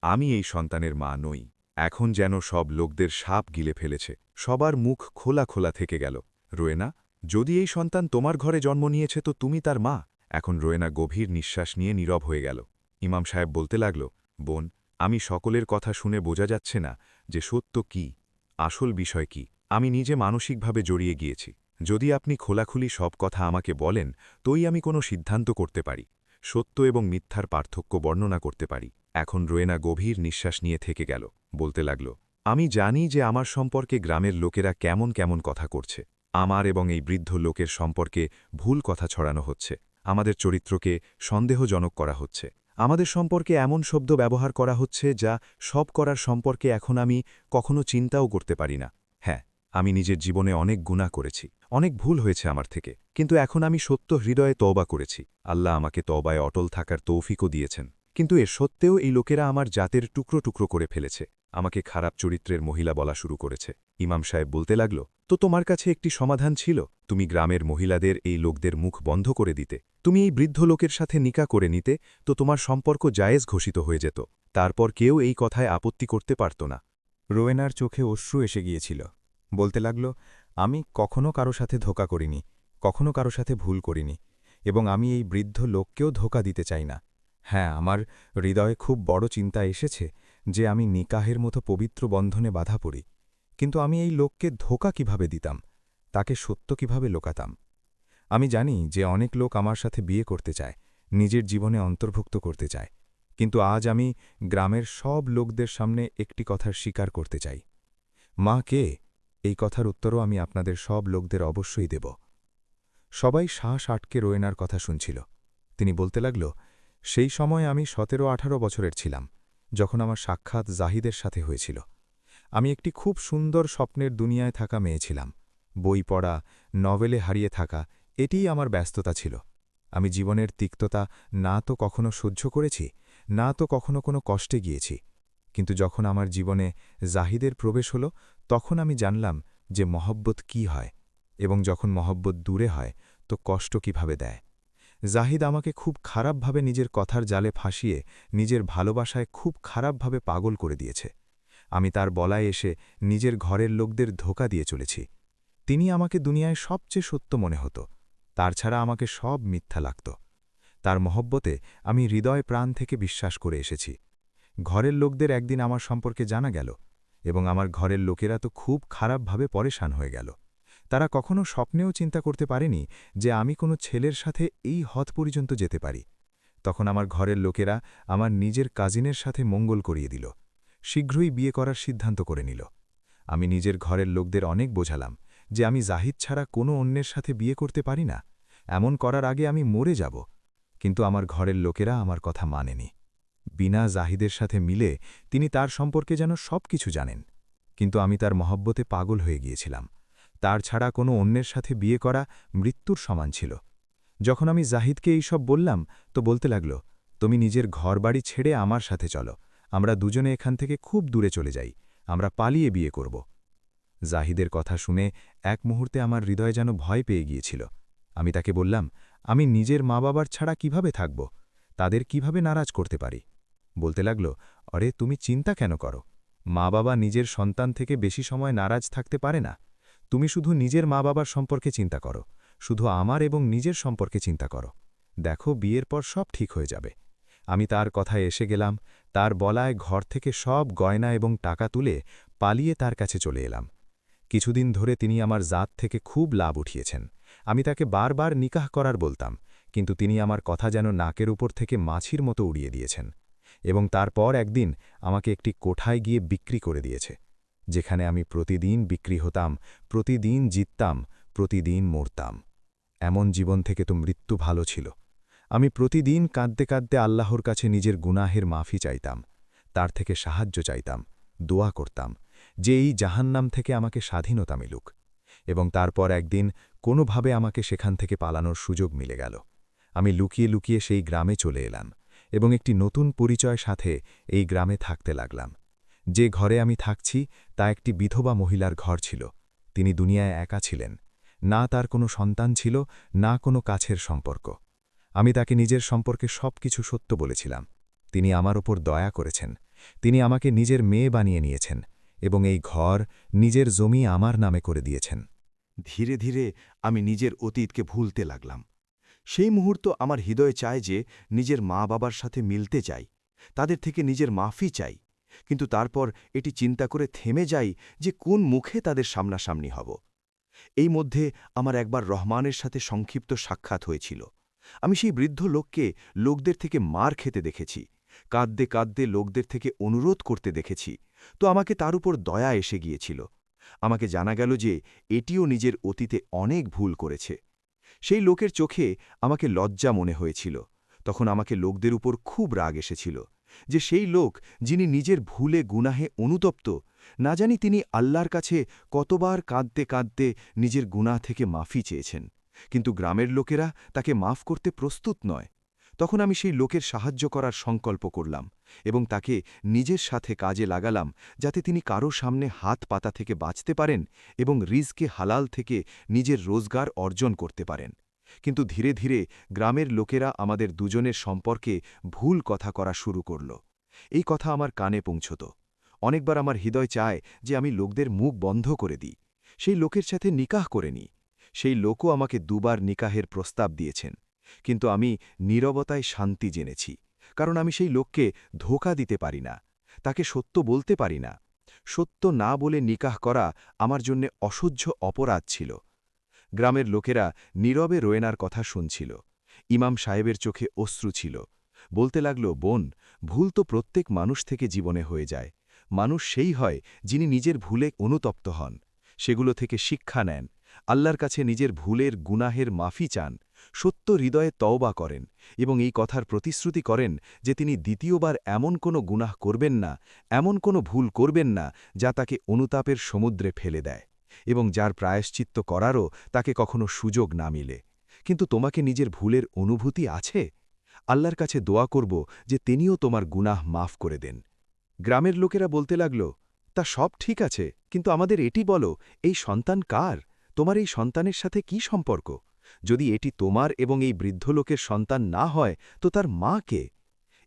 আমি এই সন্তানের মা নই। এখন যেন সব লোকদের সাপ গিলে ফেলেছে। সবার মুখ খোলা খোলা থেকে গেল। রোয়েনা, যদি এই সন্তান তোমার ঘরে জন্ম নিয়েছে তো তুমি তার মা। এখন রোয়েনা গভীর নিঃশ্বাস নিয়ে নীরব হয়ে গেল। ইমাম সাহেব বলতে লাগল, বোন, আমি সকলের কথা শুনে বোঝা যাচ্ছে না যে সত্য কি, আসল বিষয় কি। আমি নিজে মানসিকভাবে জড়িয়ে গিয়েছি। যদি আপনি খোলাখুলি সব কথা আমাকে বলেন তোই আমি কোনো সিদ্ধান্ত করতে পারি, সত্য এবং মিথ্যার পার্থক্য বর্ণনা করতে পারি। এখন রোয়েনা গভীর নিঃশ্বাস নিয়ে থেকে গেল। বলতে লাগল, আমি জানি যে আমার সম্পর্কে গ্রামের লোকেরা কেমন কেমন কথা করছে। আমার এবং এই বৃদ্ধ লোকের সম্পর্কে ভুল কথা ছড়ানো হচ্ছে। আমাদের চরিত্রকে সন্দেহজনক করা হচ্ছে। আমাদের সম্পর্কে এমন শব্দ ব্যবহার করা হচ্ছে যা সব করার সম্পর্কে এখন আমি কখনো চিন্তাও করতে পারি না। হ্যাঁ, আমি নিজের জীবনে অনেক গুনাহ করেছি, অনেক ভুল হয়েছে আমার থেকে, কিন্তু এখন আমি সত্য হৃদয়ে তওবা করেছি। আল্লাহ আমাকে তওবায় অটল থাকার তৌফিকও দিয়েছেন। কিন্তু এর সত্ত্বেও এই লোকেরা আমার জাতের টুকরো টুকরো করে ফেলেছে, আমাকে খারাপ চরিত্রের মহিলা বলা শুরু করেছে। ইমাম সাহেব বলতে লাগল, তো তোমার কাছে একটি সমাধান ছিল, তুমি গ্রামের মহিলাদের এই লোকদের মুখ বন্ধ করে দিতে, তুমি এই বৃদ্ধ লোকের সাথে নিকা করে নিতে, তো তোমার সম্পর্ক জায়েজ ঘোষিত হয়ে যেত, তারপর কেউ এই কথায় আপত্তি করতে পারত না। রোয়েনার চোখে অশ্রু এসে গিয়েছিল। বলতে লাগল, আমি কখনো কারো সাথে ধোঁকা করিনি, কখনো কারো সাথে ভুল করিনি, এবং আমি এই বৃদ্ধ লোককেও ধোঁকা দিতে চাই না। হ্যাঁ, আমার হৃদয়ে খুব বড় চিন্তা এসেছে যে আমি নিকাহের মতো পবিত্র বন্ধনে বাধা পড়ি, কিন্তু আমি এই লোককে ধোঁকা কিভাবে দিতাম, তাকে সত্য কিভাবে লোকাতাম। আমি জানি যে অনেক লোক আমার সাথে বিয়ে করতে চায়, নিজের জীবনে অন্তর্ভুক্ত করতে চায়, কিন্তু আজ আমি গ্রামের সব লোকদের সামনে একটি কথার স্বীকার করতে চাই। মা কে, এই কথার উত্তরও আমি আপনাদের সব লোকদের অবশ্যই দেব। সবাই শ্বাস আটকে রোয়েনার কথা শুনছিল। তিনি বলতে লাগল, সেই সময় আমি 17-18 বছরের ছিলাম, যখন আমার সাক্ষাৎ জাহিদের সাথে হয়েছিল। আমি একটি খুব সুন্দর স্বপ্নের দুনিয়ায় থাকা মেয়ে ছিলাম। বই পড়া, নভেলে হারিয়ে থাকা, এটিই আমার ব্যস্ততা ছিল। আমি জীবনের তিক্ততা না তো কখনো সহ্য করেছি, না তো কখনো কোনো কষ্টে গিয়েছি, কিন্তু যখন আমার জীবনে জাহিদের প্রবেশ হল, তখন আমি জানলাম যে মহব্বত কি হয়, এবং যখন মহব্বত দূরে হয় তো কষ্ট কিভাবে দেয়। জাহিদ আমাকে খুব খারাপভাবে নিজের কথার জালে ফাঁসিয়ে নিজের ভালোবাসায় খুব খারাপভাবে পাগল করে দিয়েছে। আমি তার বলায় এসে নিজের ঘরের লোকদের ধোঁকা দিয়ে চলেছি। তিনি আমাকে দুনিয়ায় সবচেয়ে সত্য মনে হতো, তার ছাড়া আমাকে সব মিথ্যা লাগত। তার মহব্বতে আমি হৃদয় প্রাণ থেকে বিশ্বাস করে এসেছি। ঘরের লোকদের একদিন আমার সম্পর্কে জানা গেল, এবং আমার ঘরের লোকেরা তো খুব খারাপভাবে পরেশান হয়ে গেল। তারা কখনো স্বপ্নেও চিন্তা করতে পারেনি যে আমি কোনো ছেলের সাথে এই হদ পর্যন্ত যেতে পারি। তখন আমার ঘরের লোকেরা আমার নিজের কাজিনের সাথে মঙ্গল করিয়ে দিল, শীঘ্রই বিয়ে করার সিদ্ধান্ত করে নিল। আমি নিজের ঘরের লোকদের অনেক বোঝালাম যে আমি জাহিদ ছাড়া কোনো অন্যের সাথে বিয়ে করতে পারি না, এমন করার আগে আমি মরে যাব, কিন্তু আমার ঘরের লোকেরা আমার কথা মানেনি। বিনা জাহিদের সাথে মিলে তিনি তার সম্পর্কে যেন সব কিছু জানেন, কিন্তু আমি তার মহব্বতে পাগল হয়ে গিয়েছিলাম। তার ছাড়া কোনো অন্যের সাথে বিয়ে করা মৃত্যুর সমান ছিল। যখন আমি জাহিদকে এই সব বললাম, তো বলতে লাগল, তুমি নিজের ঘরবাড়ি ছেড়ে আমার সাথে চলো, আমরা দুজনে এখান থেকে খুব দূরে চলে যাই, আমরা পালিয়ে বিয়ে করব। জাহিদের কথা শুনে এক মুহূর্তে আমার হৃদয় যেন ভয় পেয়ে গিয়েছিল। আমি তাকে বললাম, আমি নিজের মা বাবার ছাড়া কিভাবে থাকব, তাদের কিভাবে নারাজ করতে পারি। বলতে লাগল, আরে তুমি চিন্তা কেন করো, মা বাবা নিজের সন্তান থেকে বেশি সময় নারাজ থাকতে পারে না। তুমি শুধু নিজের মা বাবার সম্পর্কে চিন্তা করো, শুধু আমার এবং নিজের সম্পর্কে চিন্তা করো, দেখো বিয়ের পর সব ঠিক হয়ে যাবে। আমি তার কথায় এসে গেলাম, তার বলায় ঘর থেকে সব গয়না এবং টাকা তুলে পালিয়ে তার কাছে চলে এলাম। কিছুদিন ধরে তিনি আমার জাত থেকে খুব লাভ উঠিয়েছেন। আমি তাকে বারবার নিকাহ করার বলতাম, কিন্তু তিনি আমার কথা যেন নাকের উপর থেকে মাছির মতো উড়িয়ে দিয়েছেন, এবং তারপর একদিন আমাকে একটি কোঠায় গিয়ে বিক্রি করে দিয়েছে, যেখানে আমি প্রতিদিন বিক্রি হতাম, প্রতিদিন জিততাম, প্রতিদিন মরতাম। এমন জীবন থেকে তো মৃত্যু ভালো ছিল। আমি প্রতিদিন কাঁদতে কাঁদতে আল্লাহর কাছে নিজের গুনাহের মাফি চাইতাম, তার থেকে সাহায্য চাইতাম, দোয়া করতাম যে এই জাহান্নাম থেকে আমাকে স্বাধীনতা মিলুক। এবং তারপর একদিন কোনোভাবে আমাকে সেখান থেকে পালানোর সুযোগ মিলে গেল। আমি লুকিয়ে লুকিয়ে সেই গ্রামে চলে এলাম, এবং একটি নতুন পরিচয় সাথে এই গ্রামে থাকতে লাগলাম। যে ঘরে আমি থাকছি তা একটি বিধবা মহিলার ঘর ছিল। তিনি দুনিয়ায় একা ছিলেন, না তার কোনো সন্তান ছিল, না কোনো কাছের সম্পর্ক। আমি তাকে নিজের সম্পর্কে সব কিছু সত্য বলেছিলাম। তিনি আমার ওপর দয়া করেছেন, তিনি আমাকে নিজের মেয়ে বানিয়ে নিয়েছেন, এবং এই ঘর, নিজের জমি আমার নামে করে দিয়েছেন। ধীরে ধীরে আমি নিজের অতীতকে ভুলতে লাগলাম। সেই মুহূর্ত আমার হৃদয়ে চায় যে নিজের মা বাবার সাথে মিলতে চাই, তাদের থেকে নিজের মাফি চাই, কিন্তু তারপর এটি চিন্তা করে থেমে যাই যে কোন মুখে তাদের সামনাসামনি হব। এই মধ্যে আমার একবার রহমানের সাথে সংক্ষিপ্ত সাক্ষাৎ হয়েছিল। আমি সেই বৃদ্ধ লোককে লোকদের থেকে মার খেতে দেখেছি, কাঁদতে কাঁদতে লোকদের থেকে অনুরোধ করতে দেখেছি, তো আমাকে তার উপর দয়া এসে গিয়েছিল। আমাকে জানা গেল যে এটিও নিজের অতীতে অনেক ভুল করেছে। সেই লোকের চোখে আমাকে লজ্জা মনে হয়েছিল, তখন আমাকে লোকদের উপর খুব রাগ এসেছিল যে সেই লোক যিনি নিজের ভুলে গুনাহে অনুতপ্ত, না জানি তিনি আল্লাহর কাছে কতবার কাঁদতে কাঁদতে নিজের গুনাহ থেকে মাফি চেয়েছেন, কিন্তু গ্রামের লোকেরা তাকে মাফ করতে প্রস্তুত নয়। তখন আমি সেই লোকের সাহায্য করার সংকল্প করলাম এবং তাকে নিজের সাথে কাজে লাগালাম, যাতে তিনি কারো সামনে হাত পাতা থেকে বাঁচতে পারেন এবং রিজকে হালাল থেকে নিজের রোজগার অর্জন করতে পারেন। কিন্তু ধীরে ধীরে গ্রামের লোকেরা আমাদের দুজনের সম্পর্কে ভুল কথা করা শুরু করল। এই কথা আমার কানে পৌঁছত। অনেকবার আমার হৃদয় চায় যে আমি লোকদের মুখ বন্ধ করে দিই, সেই লোকের সাথে নিকাহ করে নিই। সেই লোকও আমাকে দুবার নিকাহের প্রস্তাব দিয়েছেন, কিন্তু আমি নীরবতায় শান্তি জেনেছি, কারণ আমি সেই লোককে ধোঁকা দিতে পারি না, তাকে সত্য বলতে পারি না। সত্য না বলে নিকাহ করা আমার জন্যে অসহ্য অপরাধ ছিল। গ্রামের লোকেরা নীরবে রোয়েনার কথা শুনছিল। ইমাম সাহেবের চোখে অশ্রু ছিল। বলতে লাগল, বোন, ভুল তো প্রত্যেক মানুষ থেকে জীবনে হয়ে যায়। মানুষ সেই হয় যিনি নিজের ভুলে অনুতপ্ত হন, সেগুলো থেকে শিক্ষা নেন, আল্লাহর কাছে নিজের ভুলের গুনাহের মাফি চান, সত্য হৃদয়ে তওবা করেন এবং এই কথার প্রতিশ্রুতি করেন যে তিনি দ্বিতীয়বার এমন কোনো গুনাহ করবেন না, এমন কোনো ভুল করবেন না যা তাকে অনুতাপের সমুদ্রে ফেলে দেয় এবং যার প্রায়শ্চিত্ত করারও তাকে কখনো সুযোগ না মিলে। কিন্তু তোমাকে নিজের ভুলের অনুভূতি আছে? আল্লাহর কাছে দোয়া করব যে তিনিও তোমার গুনাহ মাফ করে দেন। গ্রামের লোকেরা বলতে লাগল, তা সব ঠিক আছে, কিন্তু আমাদের এটি বলো, এই সন্তান কার? তোমার এই সন্তানের সাথে কি সম্পর্ক? যদি এটি তোমার এবং এই বৃদ্ধ লোকের সন্তান না হয় তো তার মা কে?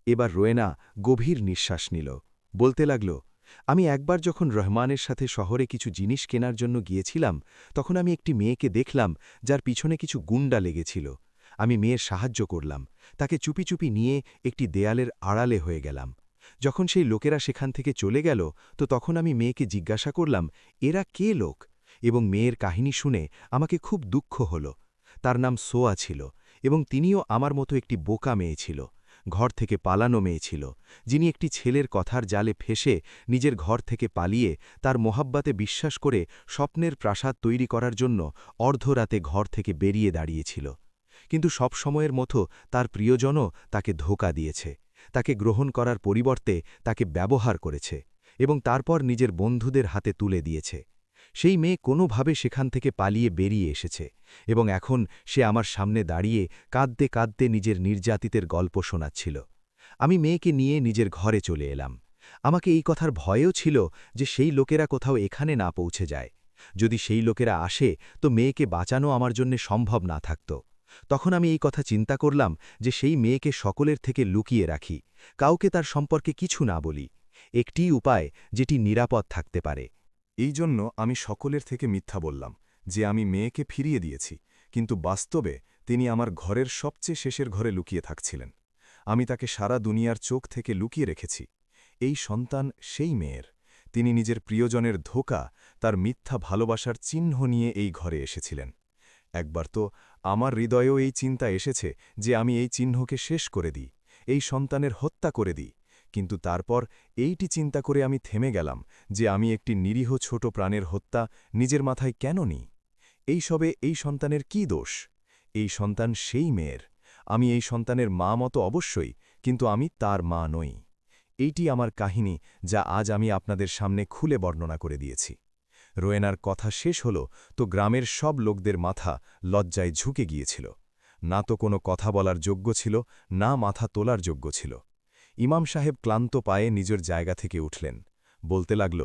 এবার রোয়েনা গভীর নিঃশ্বাস নিল। বলতে লাগল, আমি একবার যখন রহমানের সাথে শহরে কিছু জিনিস কেনার জন্য গিয়েছিলাম, তখন আমি একটি মেয়েকে দেখলাম যার পিছনে কিছু গুন্ডা লেগেছিল। আমি মেয়ের সাহায্য করলাম, তাকে চুপি চুপি নিয়ে একটি দেয়ালের আড়ালে হয়ে গেলাম। যখন সেই লোকেরা সেখান থেকে চলে গেল, তো তখন আমি মেয়েকে জিজ্ঞাসা করলাম, এরা কে লোক? এবং মেয়ের কাহিনী শুনে আমাকে খুব দুঃখ হল। তার নাম সোয়া ছিল এবং তিনিও আমার মতো একটি বোকা মেয়ে ছিল, ঘর থেকে পালানো মেয়ে ছিল, যিনি একটি ছেলের কথার জালে ফেসে নিজের ঘর থেকে পালিয়ে তার মোহাব্বাতে বিশ্বাস করে স্বপ্নের প্রাসাদ তৈরি করার জন্য অর্ধরাতে ঘর থেকে বেরিয়ে দাঁড়িয়েছিল। কিন্তু সব সময়ের মতো তার প্রিয়জনও তাকে ধোঁকা দিয়েছে, তাকে গ্রহণ করার পরিবর্তে তাকে ব্যবহার করেছে এবং তারপর নিজের বন্ধুদের হাতে তুলে দিয়েছে। সেই মেয়ে কোনোভাবে সেখান থেকে পালিয়ে বেরিয়ে এসেছে এবং এখন সে আমার সামনে দাঁড়িয়ে কাঁদতে কাঁদতে নিজের নির্যাতিতের গল্প শোনাচ্ছিল। আমি মেয়েকে নিয়ে নিজের ঘরে চলে এলাম। আমাকে এই কথার ভয়ও ছিল যে সেই লোকেরা কোথাও এখানে না পৌঁছে যায়। যদি সেই লোকেরা আসে তো মেয়েকে বাঁচানো আমার জন্য সম্ভব না থাকত। তখন আমি এই কথা চিন্তা করলাম যে সেই মেয়েকে সকলের থেকে লুকিয়ে রাখি, কাউকে তার সম্পর্কে কিছু না বলি। একটিই উপায় যেটি নিরাপদ থাকতে পারে। এই জন্য আমি সকলের থেকে মিথ্যা বললাম যে আমি মেয়েকে ফিরিয়ে দিয়েছি, কিন্তু বাস্তবে তিনি আমার ঘরের সবচেয়ে শেষের ঘরে লুকিয়ে থাকছিলেন। আমি তাকে সারা দুনিয়ার চোখ থেকে লুকিয়ে রেখেছি। এই সন্তান সেই মেয়ের। তিনি নিজের প্রিয়জনের ধোঁকা, তার মিথ্যা ভালোবাসার চিহ্ন নিয়ে এই ঘরে এসেছিলেন। একবার তো আমার হৃদয়েও এই চিন্তা এসেছে যে আমি এই চিহ্নকে শেষ করে দিই, এই সন্তানের হত্যা করে দিই, কিন্তু তারপর এইটি চিন্তা করে আমি থেমে গেলাম যে আমি একটি নিরীহ ছোট প্রাণের হত্যা নিজের মাথায় কেন নিই? এই সবে এই সন্তানের কি দোষ? এই সন্তান সেই মেয়ের। আমি এই সন্তানের মা মতো অবশ্যই, কিন্তু আমি তার মা নই। এইটি আমার কাহিনী, যা আজ আমি আপনাদের সামনে খুলে বর্ণনা করে দিয়েছি। রোয়েনার কথা শেষ হল তো গ্রামের সব লোকদের মাথা লজ্জায় ঝুঁকে গিয়েছিল। না তো কোনো কথা বলার যোগ্য ছিল, না মাথা তোলার যোগ্য ছিল। ইমাম সাহেব ক্লান্ত পায়ে নিজের জায়গা থেকে উঠলেন। বলতে লাগল,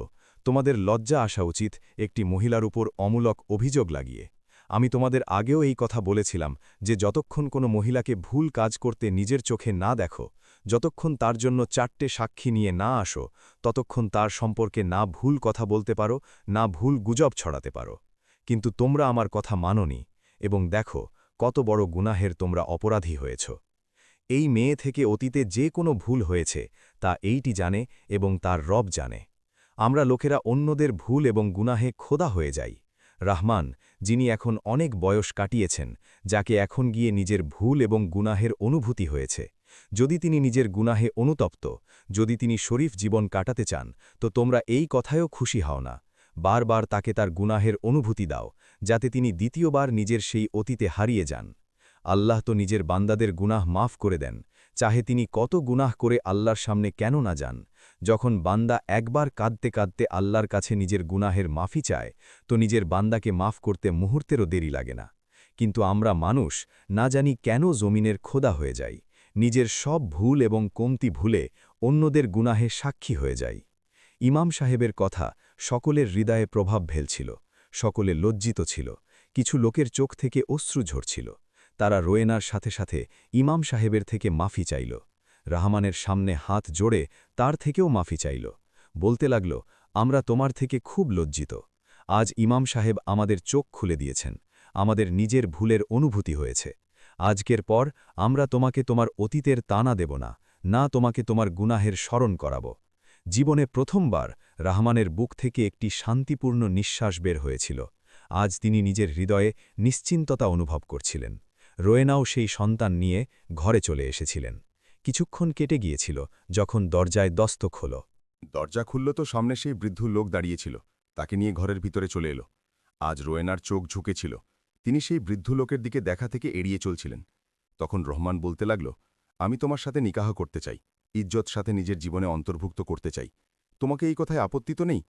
তোমাদের লজ্জা আসা উচিত একটি মহিলার উপর অমূলক অভিযোগ লাগিয়ে। আমি তোমাদের আগেও এই কথা বলেছিলাম যে যতক্ষণ কোনো মহিলাকে ভুল কাজ করতে নিজের চোখে না দেখো, যতক্ষণ তার জন্য 4টে সাক্ষী নিয়ে না আসো, ততক্ষণ তার সম্পর্কে না ভুল কথা বলতে পারো, না ভুল গুজব ছড়াতে পারো। কিন্তু তোমরা আমার কথা মানোনি এবং দেখো কত বড় গুনাহের তোমরা অপরাধী হয়েছ। এই মেয়ে থেকে অতীতে যে কোনো ভুল হয়েছে তা এইটি জানে এবং তার রব জানে। আমরা লোকেরা অন্যদের ভুল এবং গুনাহে খোদা হয়ে যাই। রহমান, যিনি এখন অনেক বয়স কাটিয়েছেন, যাকে এখন গিয়ে নিজের ভুল এবং গুনাহের অনুভূতি হয়েছে, যদি তিনি নিজের গুনাহে অনুতপ্ত, যদি তিনি শরীফ জীবন কাটাতে চান, তো তোমরা এই কথায়ও খুশি হও না। বারবার তাকে তার গুনাহের অনুভূতি দাও, যাতে তিনি দ্বিতীয়বার নিজের সেই অতীতে হারিয়ে যান। আল্লাহ তো নিজের বান্দাদের গুনাহ মাফ করে দেন, চাহে তিনি কত গুনাহ করে আল্লাহর সামনে কেন না যান। যখন বান্দা একবার কাঁদতে কাঁদতে আল্লাহর কাছে নিজের গুনাহের মাফি চায়, তো নিজের বান্দাকে মাফ করতে মুহূর্তেরও দেরি লাগে না। কিন্তু আমরা মানুষ না জানি কেন জমিনের খোদা হয়ে যাই, নিজের সব ভুল এবং কমতি ভুলে অন্যদের গুনাহে সাক্ষী হয়ে যাই। ইমাম সাহেবের কথা সকলের হৃদয়ে প্রভাব ফেলছিল, সকলে লজ্জিত ছিল, কিছু লোকের চোখ থেকে অশ্রু ঝরছিল। তারা রোয়েনার সাথে সাথে ইমাম সাহেবের থেকে মাফি চাইল, রহমানের সামনে হাত জোড়ে তার থেকেও মাফি চাইল, বলতে লাগল, আমরা তোমার থেকে খুব লজ্জিত। আজ ইমাম সাহেব আমাদের চোখ খুলে দিয়েছেন, আমাদের নিজের ভুলের অনুভূতি হয়েছে। আজকের পর আমরা তোমাকে তোমার অতীতের তানা দেব না, না তোমাকে তোমার গুনাহের স্মরণ করাব। জীবনে প্রথমবার রহমানের বুক থেকে একটি শান্তিপূর্ণ নিঃশ্বাস বের হয়েছিল। আজ তিনি নিজের হৃদয়ে নিশ্চিন্ততা অনুভব করছিলেন। রোয়েনাও সেই সন্তান নিয়ে ঘরে চলে এসেছিলেন। কিছুক্ষণ কেটে গিয়েছিল যখন দরজায় দস্তক হল। দরজা খুলল তো সামনে সেই বৃদ্ধ লোক দাঁড়িয়েছিল, তাকে নিয়ে ঘরের ভিতরে চলে এলো। আজ রোয়েনার চোখ ঝুঁকেছিল, তিনি সেই বৃদ্ধ লোকের দিকে দেখা থেকে এড়িয়ে চলছিলেন। তখন রহমান বলতে লাগল, আমি তোমার সাথে নিকাহ করতে চাই, ইজ্জত সাথে নিজের জীবনে অন্তর্ভুক্ত করতে চাই। তোমাকে এই কথায় আপত্তি তো নেই?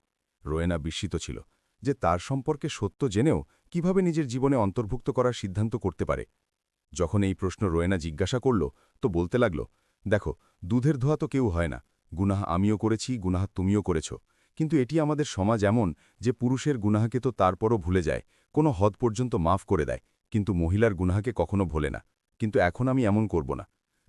রোয়েনা বিস্মিত ছিল যে তার সম্পর্কে সত্য জেনেও কিভাবে নিজের জীবনে অন্তর্ভুক্ত করার সিদ্ধান্ত করতে পারে। যখন এই প্রশ্ন রোয়েনা জিজ্ঞাসা করল তো বলতে লাগল, দেখো, দুধের ধোয়া তো কেউ হয় না, গুনাহ আমিও করেছি, গুনাহ তুমিও করেছ। কিন্তু এটি আমাদের সমাজ এমন যে পুরুষের গুনাহকে তো তারপরও ভুলে যায়, কোনো হদ পর্যন্ত মাফ করে দেয়, কিন্তু মহিলার গুনাহকে কখনো ভোলে না। কিন্তু এখন আমি এমন করব না,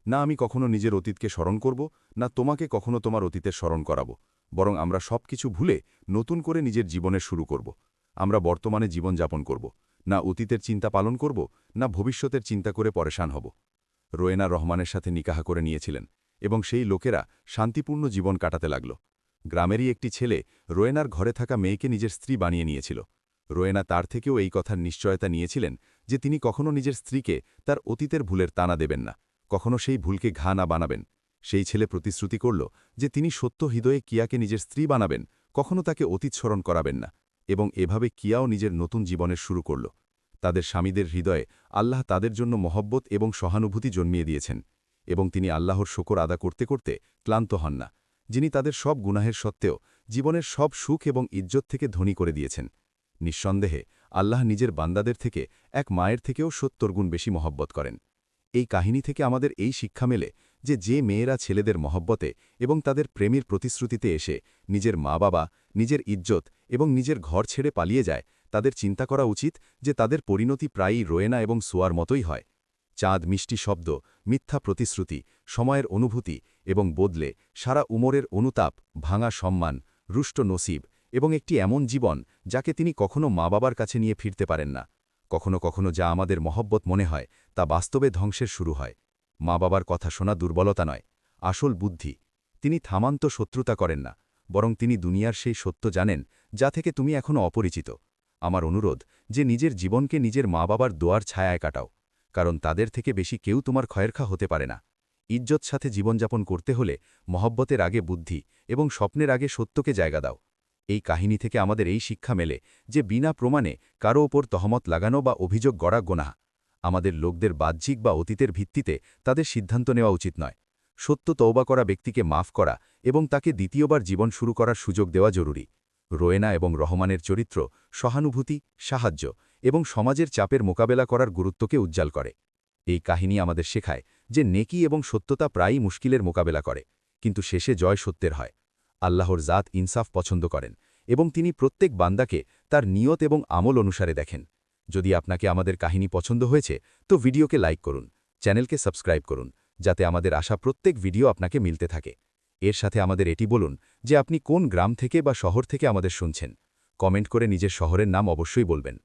না আমি কখনো নিজের অতীতকে স্মরণ করব, না তোমাকে কখনো তোমার অতীতের স্মরণ করাবো, বরং আমরা সব কিছু ভুলে নতুন করে নিজের জীবনের শুরু করব। আমরা বর্তমানে জীবন যাপন করব, না অতীতের চিন্তা পালন করব, না ভবিষ্যতের চিন্তা করে পরেশান হব। রোয়েনা রহমানের সাথে নিকাহ করে নিয়েছিলেন এবং সেই লোকেরা শান্তিপূর্ণ জীবন কাটাতে লাগল। গ্রামেরই একটি ছেলে রোয়েনার ঘরে থাকা মেয়েকে নিজের স্ত্রী বানিয়ে নিয়েছিল। রোয়েনা তার থেকেও এই কথার নিশ্চয়তা নিয়েছিলেন যে তিনি কখনো নিজের স্ত্রীকে তার অতীতের ভুলের তানা দেবেন না, কখনো সেই ভুলকে ঘা না বানাবেন। সেই ছেলে প্রতিশ্রুতি করল যে তিনি সত্য হৃদয়ে কিয়াকে নিজের স্ত্রী বানাবেন, কখনো তাকে অতীত স্মরণ করাবেন না, এবং এভাবে কিয়াও নিজের নতুন জীবনের শুরু করল। তাদের স্বামীদের হৃদয়ে আল্লাহ তাদের জন্য মহব্বত এবং সহানুভূতি জন্মিয়ে দিয়েছেন, এবং তিনি আল্লাহর শকর আদা করতে করতে ক্লান্ত হন না, যিনি তাদের সব গুনাহের সত্ত্বেও জীবনের সব সুখ এবং ইজ্জত থেকে ধনী করে দিয়েছেন। নিঃসন্দেহে আল্লাহ নিজের বান্দাদের থেকে এক মায়ের থেকেও ৭০ গুণ বেশি মহব্বত করেন। এই কাহিনী থেকে আমাদের এই শিক্ষা মেলে যে মেয়েরা ছেলেদের মহব্বতে এবং তাদের প্রেমের প্রতিশ্রুতিতে এসে নিজের মা বাবা, নিজের ইজ্জত এবং নিজের ঘর ছেড়ে পালিয়ে যায়, তাদের চিন্তা করা উচিত যে তাদের পরিণতি প্রায়ই রোয়েনা এবং সোয়ার মতোই হয়। চাঁদ মিষ্টি শব্দ, মিথ্যা প্রতিশ্রুতি, সময়ের অনুভূতি এবং বদলে সারা উমরের অনুতাপ, ভাঙা সম্মান, রুষ্ট নসিব এবং একটি এমন জীবন যাকে তিনি কখনো মা বাবার কাছে নিয়ে ফিরতে পারেন না। কখনো কখনো যা আমাদের মহব্বত মনে হয় তা বাস্তবে ধ্বংসের শুরু হয়। মা বাবার কথা শোনা দুর্বলতা নয়, আসল বুদ্ধি। তিনি থামান্ত শত্রুতা করেন না, বরং তিনি দুনিয়ার সেই সত্য জানেন যা থেকে তুমি এখনও অপরিচিত। আমার অনুরোধ যে নিজের জীবনকে নিজের মা বাবার দোয়ার ছায়ায় কাটাও, কারণ তাদের থেকে বেশি কেউ তোমার খয়েরখা হতে পারে না। ইজ্জত সাথে জীবনযাপন করতে হলে মহব্বতের আগে বুদ্ধি এবং স্বপ্নের আগে সত্যকে জায়গা দাও। এই কাহিনী থেকে আমাদের এই শিক্ষা মেলে যে বিনা প্রমাণে কারো ওপর তহমত লাগানো বা অভিযোগ গড়া গোনাহ। আমাদের লোকদের বাহ্যিক বা অতীতের ভিত্তিতে তাদের সিদ্ধান্ত নেওয়া উচিত নয়। সত্য তওবা করা ব্যক্তিকে মাফ করা এবং তাকে দ্বিতীয়বার জীবন শুরু করার সুযোগ দেওয়া জরুরি। রোয়েনা এবং রহমানের চরিত্র সহানুভূতি, সাহায্য এবং সমাজের চাপের মোকাবেলা করার গুরুত্বকে উজ্জ্বল করে। এই কাহিনী আমাদের শেখায় যে নেকি এবং সত্যতা প্রায়ই মুশকিলের মোকাবেলা করে, কিন্তু শেষে জয় সত্যের হয়। আল্লাহর জাত ইনসাফ পছন্দ করেন এবং তিনি প্রত্যেক বান্দাকে তার নিয়ত এবং আমল অনুসারে দেখেন। যদি আপনাকে আমাদের কাহিনী পছন্দ হয়েছে তো ভিডিওকে লাইক করুন, চ্যানেলকে সাবস্ক্রাইব করুন, যাতে আমাদের আসা প্রত্যেক ভিডিও আপনাকে মিলতে থাকে। এর সাথে আমাদের এটি বলুন যে আপনি কোন গ্রাম থেকে বা শহর থেকে আমাদের শুনছেন। কমেন্ট করে নিজের শহরের নাম অবশ্যই বলবেন।